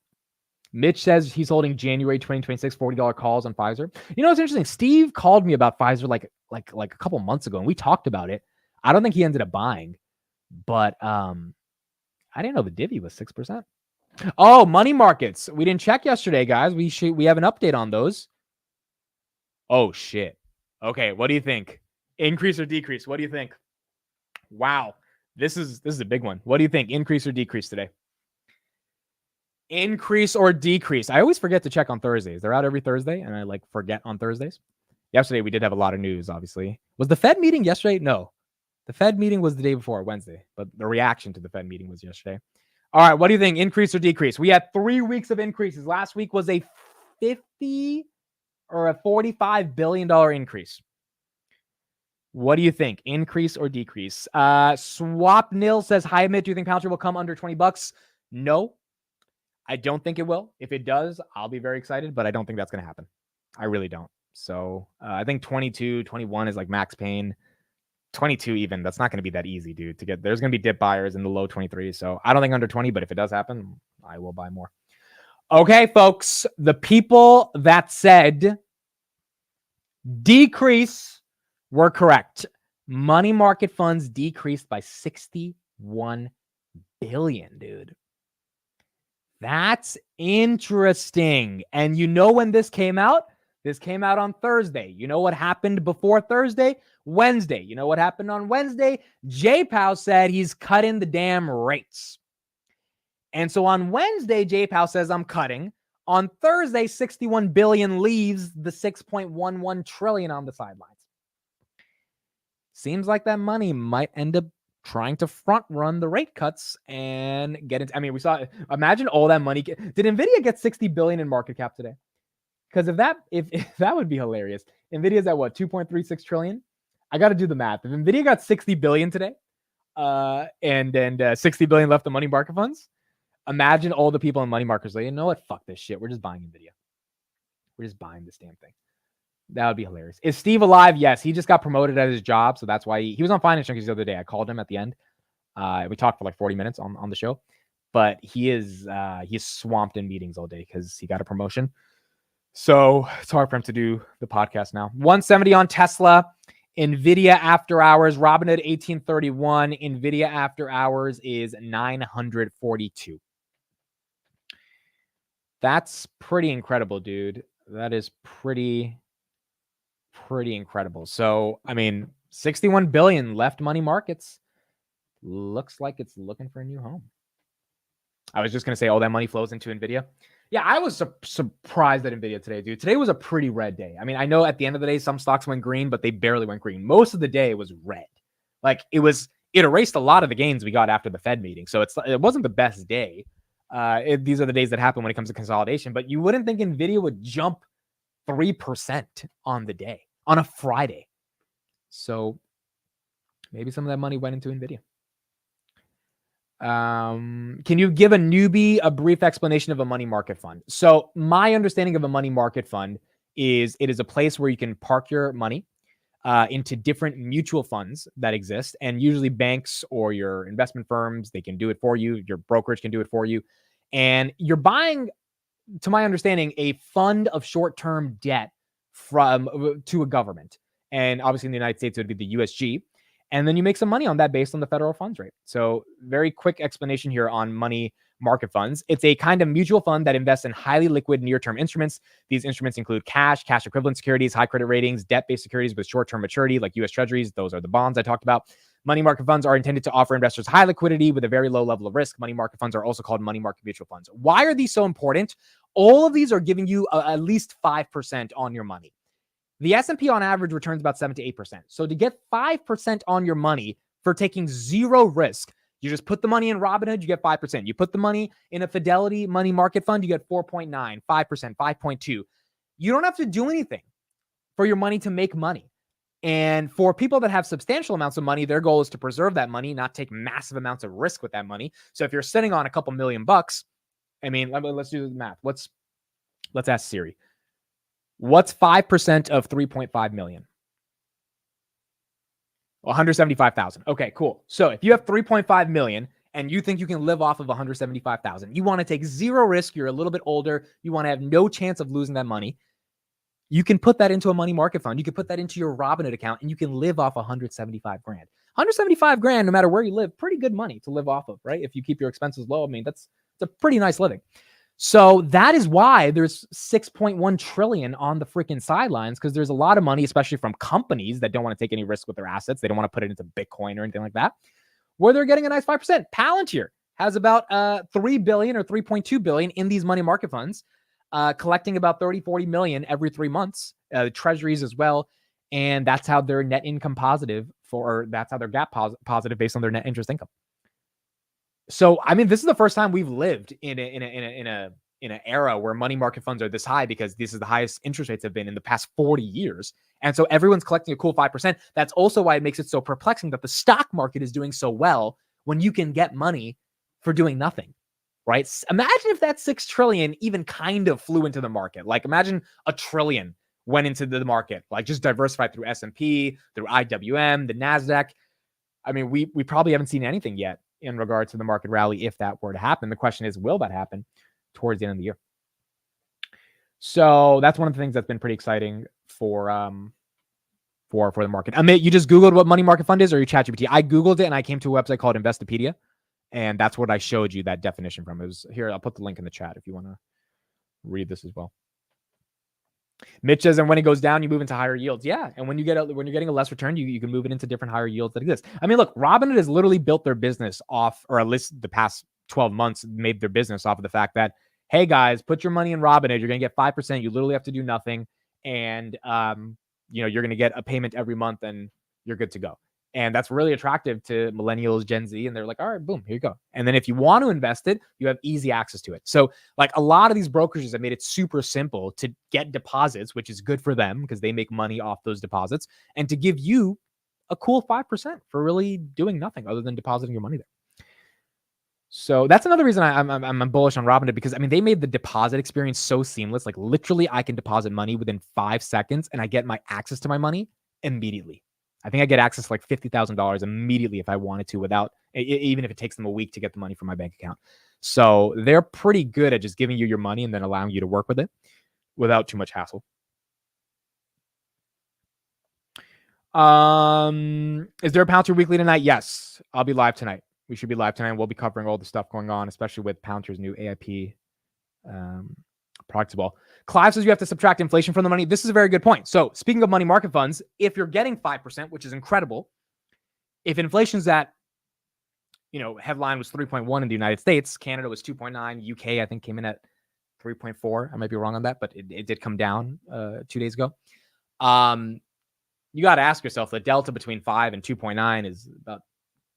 Mitch says he's holding January 2026 $40 calls on Pfizer. You know, it's interesting. Steve called me about Pfizer like a couple months ago, and we talked about it. I don't think he ended up buying, but I didn't know the divvy was 6%. Oh, money markets. We didn't check yesterday, guys. We have an update on those. Oh shit. Okay, what do you think? Increase or decrease? What do you think? Wow. This is a big one. What do you think? Increase or decrease today? Increase or decrease? I always forget to check on Thursdays. They're out every Thursday, and I forget on Thursdays. Yesterday, we did have a lot of news, obviously. Was the Fed meeting yesterday? No. The Fed meeting was the day before, Wednesday, but the reaction to the Fed meeting was yesterday. All right, what do you think? Increase or decrease? We had 3 weeks of increases. Last week was a 50 or a $45 billion increase. What do you think? Increase or decrease? Swap Nil says, hi, Amit. Do you think Palantir will come under $20? No, I don't think it will. If it does, I'll be very excited, but I don't think that's going to happen. I really don't. So I think 22, 21 is like max pain. 22 even, that's not going to be that easy, dude, to get. There's going to be dip buyers in the low 23s. So I don't think under 20, but if it does happen, I will buy more. Okay, folks, the people that said decrease were correct. Money market funds decreased by 61 billion, dude. That's interesting. And you know when this came out? This came out on Thursday. You know what happened before Thursday? Wednesday. You know what happened on Wednesday? J-Pow said he's cutting the damn rates. And so on Wednesday, J-Pow says, I'm cutting. On Thursday, 61 billion leaves the 6.11 trillion on the sidelines. Seems like that money might end up trying to front run the rate cuts and get into. I mean, we saw. Imagine all that money. Did Nvidia get 60 billion in market cap today? Because if that would be hilarious. Nvidia's at what, 2.36 trillion? I got to do the math. If Nvidia got 60 billion today, and 60 billion left the money market funds, imagine all the people in money markets like, you know what? Fuck this shit. We're just buying Nvidia. We're just buying this damn thing. That would be hilarious. Is Steve alive? Yes. He just got promoted at his job. So that's why he was on Finance Junkies the other day. I called him at the end. We talked for like 40 minutes on the show. But he's swamped in meetings all day because he got a promotion. So it's hard for him to do the podcast now. 170 on Tesla. Nvidia after hours. Robinhood 1831. Nvidia after hours is 942. That's pretty incredible, dude. That is pretty pretty incredible. So, I mean, 61 billion left money markets. Looks like it's looking for a new home. I was just going to say all that money flows into Nvidia. Yeah, I was surprised at Nvidia today, dude. Today was a pretty red day. I mean, I know at the end of the day, some stocks went green, but they barely went green. Most of the day was red. Like it erased a lot of the gains we got after the Fed meeting. So it wasn't the best day. These are the days that happen when it comes to consolidation, but you wouldn't think Nvidia would jump 3% on the day, on a Friday. So maybe some of that money went into Nvidia. Can you give a newbie a brief explanation of a money market fund? So my understanding of a money market fund is it is a place where you can park your money into different mutual funds that exist. And usually banks or your investment firms, they can do it for you. Your brokerage can do it for you. And you're buying, to my understanding, a fund of short-term debt to a government. And obviously in the United States, it would be the USG. And then you make some money on that based on the federal funds rate. So very quick explanation here on money market funds. It's a kind of mutual fund that invests in highly liquid near-term instruments. These instruments include cash equivalent securities, high credit ratings, debt-based securities with short-term maturity like US Treasuries. Those are the bonds I talked about. Money market funds are intended to offer investors high liquidity with a very low level of risk. Money market funds are also called money market mutual funds. Why are these so important? All of these are giving you at least 5% on your money. The S&P on average returns about 7 to 8%. So to get 5% on your money for taking zero risk, you just put the money in Robinhood, you get 5%. You put the money in a Fidelity money market fund, you get 4.9, 5%, 5.2. You don't have to do anything for your money to make money. And for people that have substantial amounts of money, their goal is to preserve that money, not take massive amounts of risk with that money. So if you're sitting on a couple $1,000,000, I mean, let's do the math. Let's ask Siri. What's 5% of 3.5 million? 175,000. Okay, cool. So if you have 3.5 million and you think you can live off of 175,000, you want to take zero risk, you're a little bit older, you want to have no chance of losing that money, you can put that into a money market fund. You can put that into your Robinhood account and you can live off 175 grand. 175 grand, no matter where you live, pretty good money to live off of, right? If you keep your expenses low, I mean, it's a pretty nice living. So that is why there's 6.1 trillion on the freaking sidelines, because there's a lot of money, especially from companies that don't want to take any risk with their assets. They don't want to put it into Bitcoin or anything like that, where they're getting a nice 5%. Palantir has about 3 billion or 3.2 billion in these money market funds, collecting about 30-40 million every 3 months, treasuries as well. And that's how they're net income positive that's how they're gap positive based on their net interest income. So, I mean, this is the first time we've lived in an era where money market funds are this high, because this is the highest interest rates have been in the past 40 years. And so everyone's collecting a cool 5%. That's also why it makes it so perplexing that the stock market is doing so well when you can get money for doing nothing, right? Imagine if that 6 trillion even kind of flew into the market. Like imagine $1 trillion went into the market, like just diversified through S&P, through IWM, the NASDAQ. I mean, we probably haven't seen anything yet in regard to the market rally if that were to happen. The question is, will that happen towards the end of the year? So that's one of the things that's been pretty exciting for the market. Amit, you just Googled what money market fund is, or you ChatGPT? I Googled it and I came to a website called Investopedia, and that's what I showed you that definition from. It was here. I'll put the link in the chat if you want to read this as well. Mitch says, and when it goes down, you move into higher yields. Yeah, and when you're getting a less return, you can move it into different higher yields that exist. I mean, look, Robinhood has literally built their business off, or at least the past 12 months, made their business off of the fact that, hey guys, put your money in Robinhood. You're going to get 5%. You literally have to do nothing, and you're going to get a payment every month, and you're good to go. And that's really attractive to millennials, Gen Z. And they're like, all right, boom, here you go. And then if you want to invest it, you have easy access to it. So like a lot of these brokerages have made it super simple to get deposits, which is good for them because they make money off those deposits, and to give you a cool 5% for really doing nothing other than depositing your money there. So that's another reason I'm bullish on Robinhood, because I mean, they made the deposit experience so seamless. Like literally I can deposit money within 5 seconds and I get my access to my money immediately. I think I get access to like $50,000 immediately if I wanted to, without, even if it takes them a week to get the money from my bank account. So they're pretty good at just giving you your money and then allowing you to work with it without too much hassle. Is there a Palantir weekly tonight? Yes, I'll be live tonight. We should be live tonight. We'll be covering all the stuff going on, especially with Palantir's new AIP product as well. Clive says you have to subtract inflation from the money. This is a very good point. So speaking of money market funds, if you're getting 5%, which is incredible, if inflation's at, headline was 3.1 in the United States, Canada was 2.9, UK I think came in at 3.4. I might be wrong on that, but it did come down 2 days ago. You got to ask yourself, the delta between 5 and 2.9 is about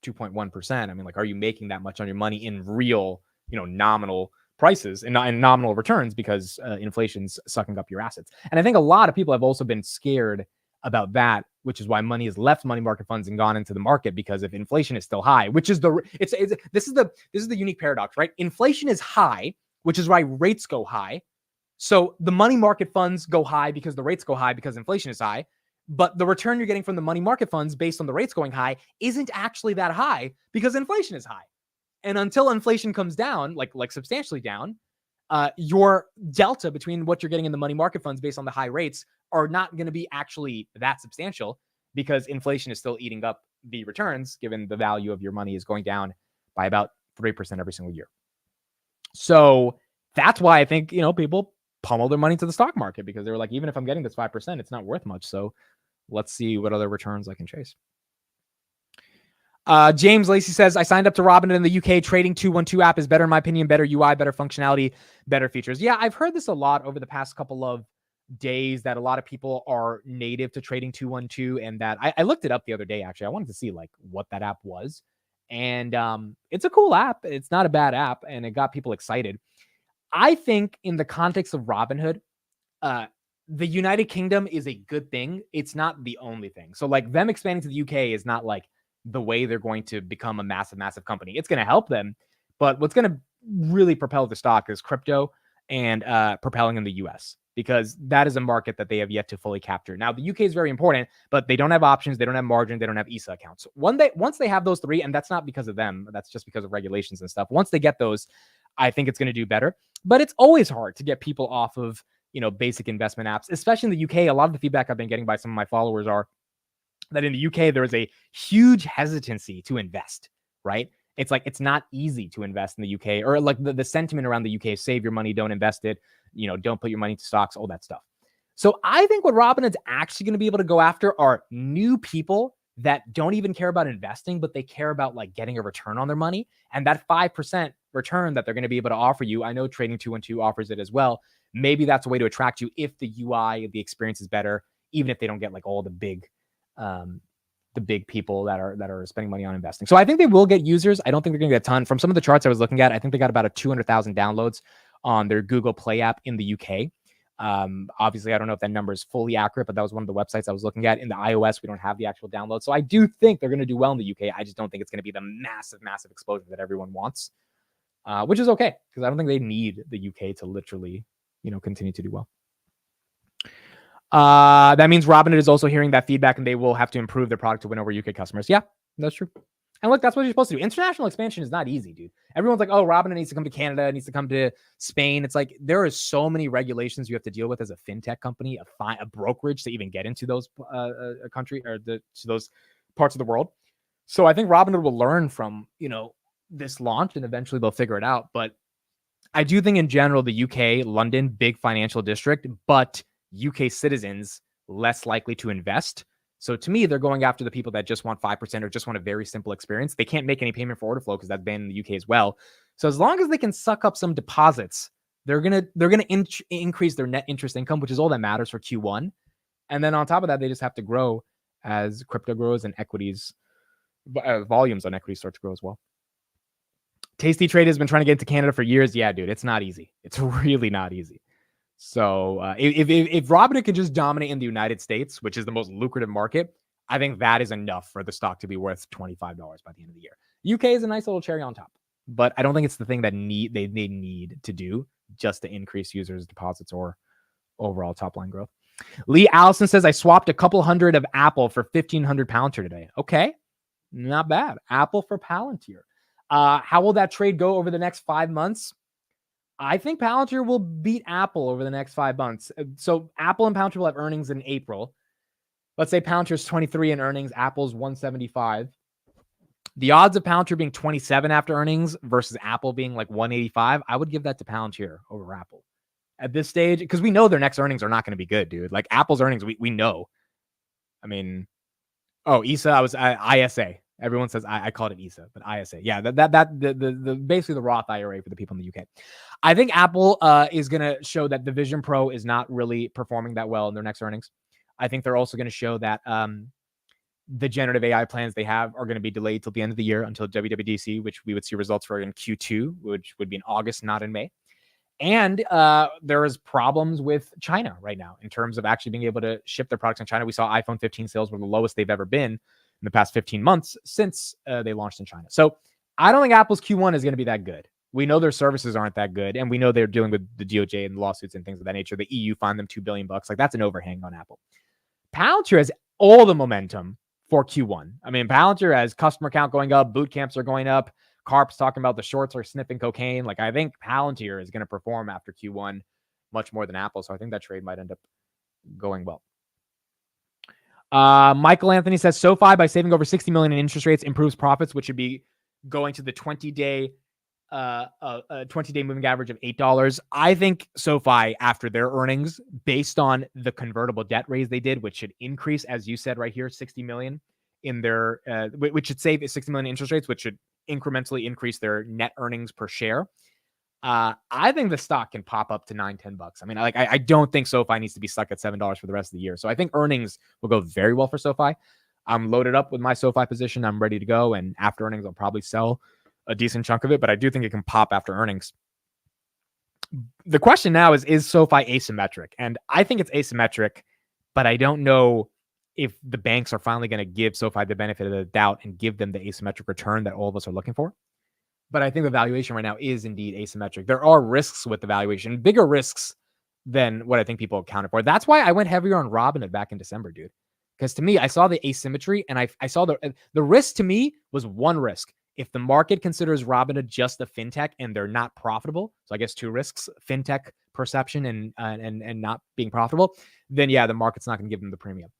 2.1%. I mean, like, are you making that much on your money in real, nominal prices and nominal returns because inflation's sucking up your assets? And I think a lot of people have also been scared about that, which is why money has left money market funds and gone into the market, because if inflation is still high, which is this is the unique paradox, right? Inflation is high, which is why rates go high. So the money market funds go high because the rates go high because inflation is high. But the return you're getting from the money market funds based on the rates going high isn't actually that high because inflation is high. And until inflation comes down, like substantially down, your delta between what you're getting in the money market funds based on the high rates are not going to be actually that substantial, because inflation is still eating up the returns, given the value of your money is going down by about 3% every single year. So that's why I think, people pummel their money to the stock market, because they were like, even if I'm getting this 5%, it's not worth much. So let's see what other returns I can chase. James Lacey says, I signed up to Robinhood in the UK. Trading 212 app is better, in my opinion. Better UI, better functionality, better features. Yeah, I've heard this a lot over the past couple of days, that a lot of people are native to Trading 212, and that I looked it up the other day. Actually, I wanted to see what that app was. And it's a cool app. It's not a bad app, and it got people excited. I think in the context of Robinhood, the United Kingdom is a good thing. It's not the only thing. So them expanding to the UK is not the way they're going to become a massive, massive company. It's going to help them, but what's going to really propel the stock is crypto and propelling in the US, because that is a market that they have yet to fully capture. Now, the UK is very important, but they don't have options. They don't have margin. They don't have ISA accounts. Once they have those three, and that's not because of them, that's just because of regulations and stuff. Once they get those, I think it's going to do better. But it's always hard to get people off of, basic investment apps, especially in the UK. A lot of the feedback I've been getting by some of my followers are that in the UK, there is a huge hesitancy to invest, right? It's it's not easy to invest in the UK, or the sentiment around the UK is save your money, don't invest it, don't put your money to stocks, all that stuff. So I think what Robinhood's actually going to be able to go after are new people that don't even care about investing, but they care about getting a return on their money. And that 5% return that they're going to be able to offer you, I know Trading 212 offers it as well. Maybe that's a way to attract you if the UI, the experience is better, even if they don't get all the big people that are spending money on investing. So I think they will get users. I don't think they're going to get a ton. From some of the charts I was looking at, I think they got about 200,000 downloads on their Google Play app in the UK. Obviously, I don't know if that number is fully accurate, but that was one of the websites I was looking at. In the iOS, we don't have the actual download. So I do think they're going to do well in the UK. I just don't think it's going to be the massive, massive explosion that everyone wants, which is okay, because I don't think they need the UK to literally, continue to do well. That means Robinhood is also hearing that feedback, and they will have to improve their product to win over UK customers. Yeah, that's true. And look, that's what you're supposed to do. International expansion is not easy, dude. Everyone's like, oh, Robinhood needs to come to Canada, it needs to come to Spain. It's there are so many regulations you have to deal with as a fintech company, a brokerage to even get into those country or to those parts of the world. So I think Robinhood will learn from, this launch, and eventually they'll figure it out. But I do think in general, the UK, London, big financial district, but UK citizens less likely to invest. So to me, they're going after the people that just want 5% or just want a very simple experience. They can't make any payment for order flow because that's banned in the UK as well. So as long as they can suck up some deposits, they're gonna increase their net interest income, which is all that matters for Q1. And then on top of that, they just have to grow as crypto grows and equities volumes on equities start to grow as well. Tasty Trade has been trying to get into Canada for years. Yeah, dude, it's not easy. It's really not easy. So if Robinhood can just dominate in the United States, which is the most lucrative market, I think that is enough for the stock to be worth $25 by the end of the year. UK is a nice little cherry on top, but I don't think it's the thing that they need to do just to increase users' deposits or overall top line growth. Lee Allison says, I swapped a couple hundred of Apple for 1,500 Palantir today. Okay, not bad. Apple for Palantir. How will that trade go over the next 5 months? I think Palantir will beat Apple over the next 5 months. So Apple and Palantir will have earnings in April. Let's say Palantir's 23 in earnings, Apple's 175. The odds of Palantir being 27 after earnings versus Apple being 185, I would give that to Palantir over Apple. at this stage, because we know their next earnings are not going to be good, dude. Like Apple's earnings, we know. I mean, ISA, ISA. Everyone says I called it ISA, but ISA. Yeah, the basically the Roth IRA for the people in the UK. I think Apple is going to show that the Vision Pro is not really performing that well in their next earnings. I think they're also going to show that the generative AI plans they have are going to be delayed till the end of the year, until WWDC, which we would see results for in Q2, which would be in August, not in May. And there is problems with China right now in terms of actually being able to ship their products in China. We saw iPhone 15 sales were the lowest they've ever been in the past 15 months since they launched in China. So I don't think Apple's Q1 is going to be that good. We know their services aren't that good, and we know they're dealing with the DOJ and lawsuits and things of that nature. The EU fined them $2 billion. Like, that's an overhang on Apple. Palantir has all the momentum for Q1. I mean, Palantir has customer count going up, boot camps are going up. Carp's talking about the shorts are sniffing cocaine. Like, I think Palantir is going to perform after Q1 much more than Apple. So I think that trade might end up going well. Michael Anthony says SoFi, by saving over $60 million in interest rates, improves profits, which should be going to the 20-day 20-day moving average of $8. I think SoFi, after their earnings, based on the convertible debt raise they did, which should increase, as you said right here, $60 million in their, which should save $60 million interest rates, which should incrementally increase their net earnings per share. I think the stock can pop up to $9-10. I mean, I don't think SoFi needs to be stuck at $7 for the rest of the year. So I think earnings will go very well for SoFi. I'm loaded up with my SoFi position. I'm ready to go. And after earnings, I'll probably sell a decent chunk of it, but I do think it can pop after earnings. The question now is SoFi asymmetric? And I think it's asymmetric, but I don't know if the banks are finally going to give SoFi the benefit of the doubt and give them the asymmetric return that all of us are looking for. But I think the valuation right now is indeed asymmetric. There are risks with the valuation, bigger risks than what I think people accounted for. That's why I went heavier on Robinhood back in December, dude. Because to me, I saw the asymmetry, and I saw the risk to me was one risk. If the market considers Robinhood just a fintech and they're not profitable, so I guess two risks: fintech perception and not being profitable, then yeah, the market's not going to give them the premium.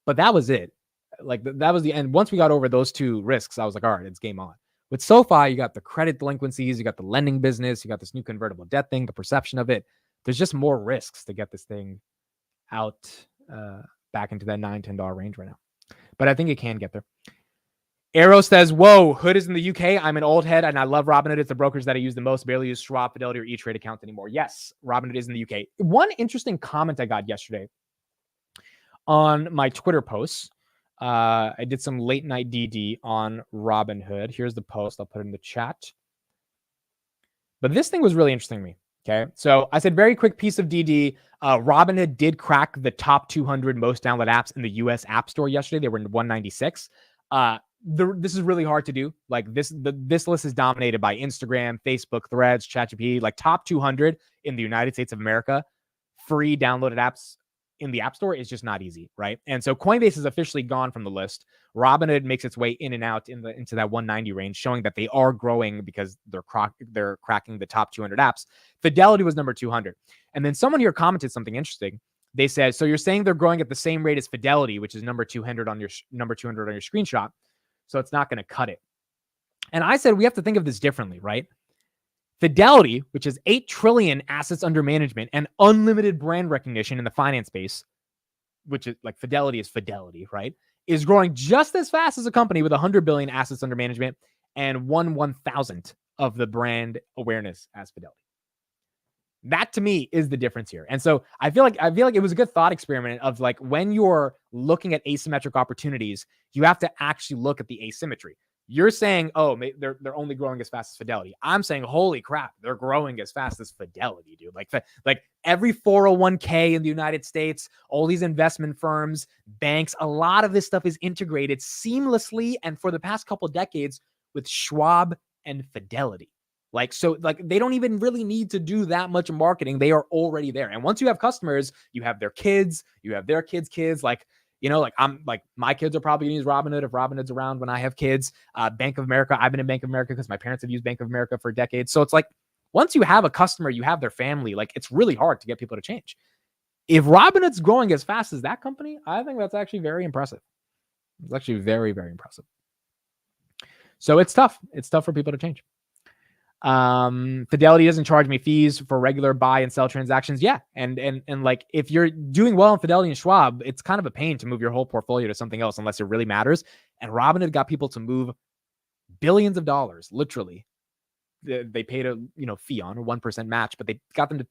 But that was it. Like that was the end. Once we got over those two risks, I was like, all right, it's game on. With SoFi, you got the credit delinquencies, you got the lending business, you got this new convertible debt thing, the perception of it. There's just more risks to get this thing out back into that $9-10 range right now. But I think it can get there. Arrow says, whoa, Hood is in the UK. I'm an old head and I love Robinhood. It's the brokers that I use the most. Barely use Schwab, Fidelity, or E-Trade accounts anymore. Yes, Robinhood is in the UK. One interesting comment I got yesterday on my Twitter posts. I did some late night DD on Robinhood. Here's the post. I'll put it in the chat. But this thing was really interesting to me. Okay. So I said, very quick piece of DD. Robinhood did crack the top 200 most downloaded apps in the US App Store yesterday. They were in 196. This is really hard to do. Like this list is dominated by Instagram, Facebook, Threads, ChatGPT, like top 200 in the United States of America. Free downloaded apps in the App Store is just not easy, right? And so Coinbase is officially gone from the list. Robinhood makes its way in and out into that 190 range, showing that they are growing because they're cracking the top 200 apps. Fidelity was number 200. And then someone here commented something interesting. They said, so you're saying they're growing at the same rate as Fidelity, which is number 200 on your screenshot. So it's not going to cut it. And I said, we have to think of this differently, right? Fidelity, which is 8 trillion assets under management and unlimited brand recognition in the finance space, which is like Fidelity is Fidelity, right? Is growing just as fast as a company with 100 billion assets under management and 1/1000th of the brand awareness as Fidelity. That to me is the difference here. And so I feel like it was a good thought experiment of like, when you're looking at asymmetric opportunities, you have to actually look at the asymmetry. You're saying, oh, they're only growing as fast as Fidelity. I'm saying, holy crap, they're growing as fast as Fidelity, dude. Like every 401k in the United States, all these investment firms, banks, a lot of this stuff is integrated seamlessly and for the past couple of decades with Schwab and Fidelity. Like, so like they don't even really need to do that much marketing. They are already there. And once you have customers, you have their kids, you have their kids, like, you know, like I'm like, my kids are probably going to use Robinhood if Robinhood's around when I have kids. Bank of America, I've been in Bank of America because my parents have used Bank of America for decades. So it's like, once you have a customer, you have their family. Like, it's really hard to get people to change. If Robinhood's growing as fast as that company, I think that's actually very impressive. It's actually very, very impressive. So it's tough. It's tough for people to change. Fidelity doesn't charge me fees for regular buy and sell transactions. Yeah. And like, if you're doing well in Fidelity and Schwab, it's kind of a pain to move your whole portfolio to something else unless it really matters. And Robinhood got people to move billions of dollars, literally. They paid a fee on a 1% match, but they got them to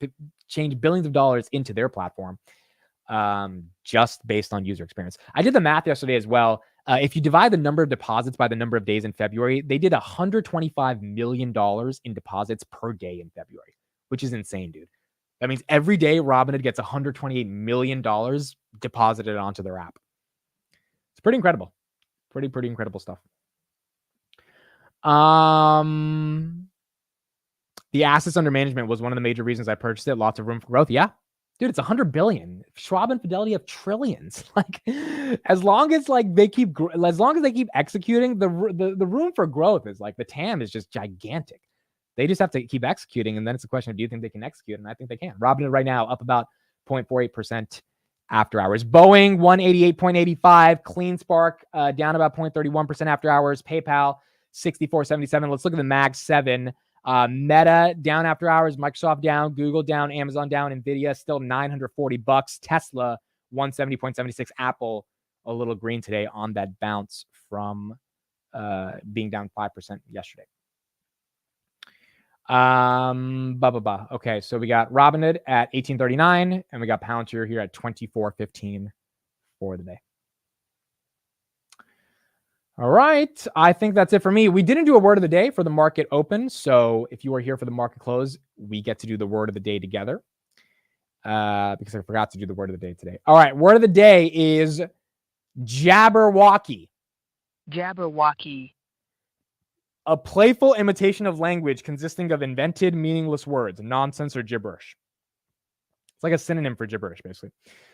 change billions of dollars into their platform, just based on user experience. I did the math yesterday as well. If you divide the number of deposits by the number of days in February, they did $125 million in deposits per day in February, which is insane, dude. That means every day Robinhood gets $128 million deposited onto their app. It's pretty incredible. Pretty incredible stuff. The assets under management was one of the major reasons I purchased it. Lots of room for growth. Yeah. Dude, it's 100 billion. Schwab and Fidelity have trillions. Like, as long as they keep executing, the room for growth is like, the TAM is just gigantic. They just have to keep executing, and then it's a question of, do you think they can execute? And I think they can. Robinhood right now up about 0.48% after hours. Boeing 188.85. CleanSpark down about 0.31% after hours. PayPal 64.77. Let's look at the Mag 7. Meta down after hours, Microsoft down, Google down, Amazon down, Nvidia still $940, Tesla 170.76, Apple a little green today on that bounce from being down 5% yesterday. Okay, so we got Robinhood at 1839, and we got Palantir here at 2415 for the day. All right. I think that's it for me. We didn't do a word of the day for the market open. So if you are here for the market close, we get to do the word of the day together, because I forgot to do the word of the day today. All right. Word of the day is Jabberwocky. Jabberwocky. A playful imitation of language consisting of invented, meaningless words, nonsense or gibberish. It's like a synonym for gibberish, basically.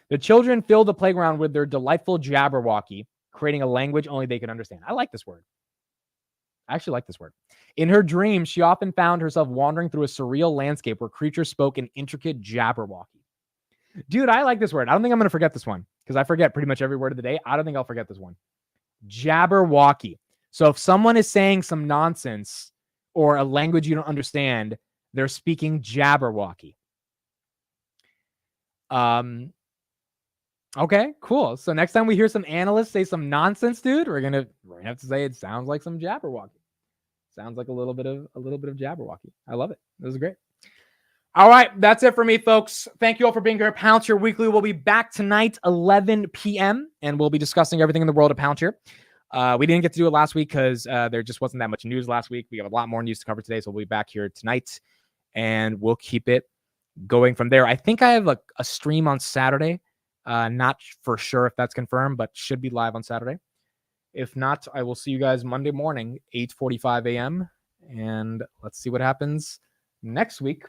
The children filled the playground with their delightful Jabberwocky, creating a language only they could understand. I like this word. I actually like this word. In her dreams, she often found herself wandering through a surreal landscape where creatures spoke an intricate Jabberwocky. Dude, I like this word. I don't think I'm going to forget this one, because I forget pretty much every word of the day. I don't think I'll forget this one. Jabberwocky. So if someone is saying some nonsense or a language you don't understand, they're speaking Jabberwocky. Okay, cool. So next time we hear some analysts say some nonsense, dude, we're gonna have to say it sounds like some Jabberwocky. Sounds like a little bit of Jabberwocky. I love it. This is great. All right, that's it for me, folks. Thank you all for being here. Palantir Weekly will be back tonight, 11 p.m., and we'll be discussing everything in the world of Palantir. We didn't get to do it last week because there just wasn't that much news last week. We have a lot more news to cover today, so we'll be back here tonight, and we'll keep it going from there. I think I have a stream on Saturday. Not for sure if that's confirmed, but should be live on Saturday. If not, I will see you guys Monday morning, 8:45 a.m. And let's see what happens next week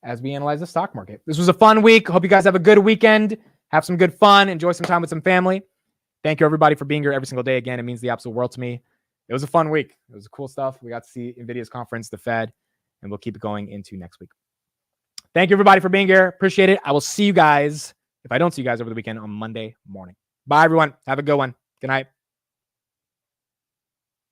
as we analyze the stock market. This was a fun week. Hope you guys have a good weekend. Have some good fun. Enjoy some time with some family. Thank you, everybody, for being here every single day. Again, it means the absolute world to me. It was a fun week. It was cool stuff. We got to see NVIDIA's conference, the Fed, and we'll keep it going into next week. Thank you, everybody, for being here. Appreciate it. I will see you guys, if I don't see you guys over the weekend, on Monday morning. Bye, everyone. Have a good one. Good night.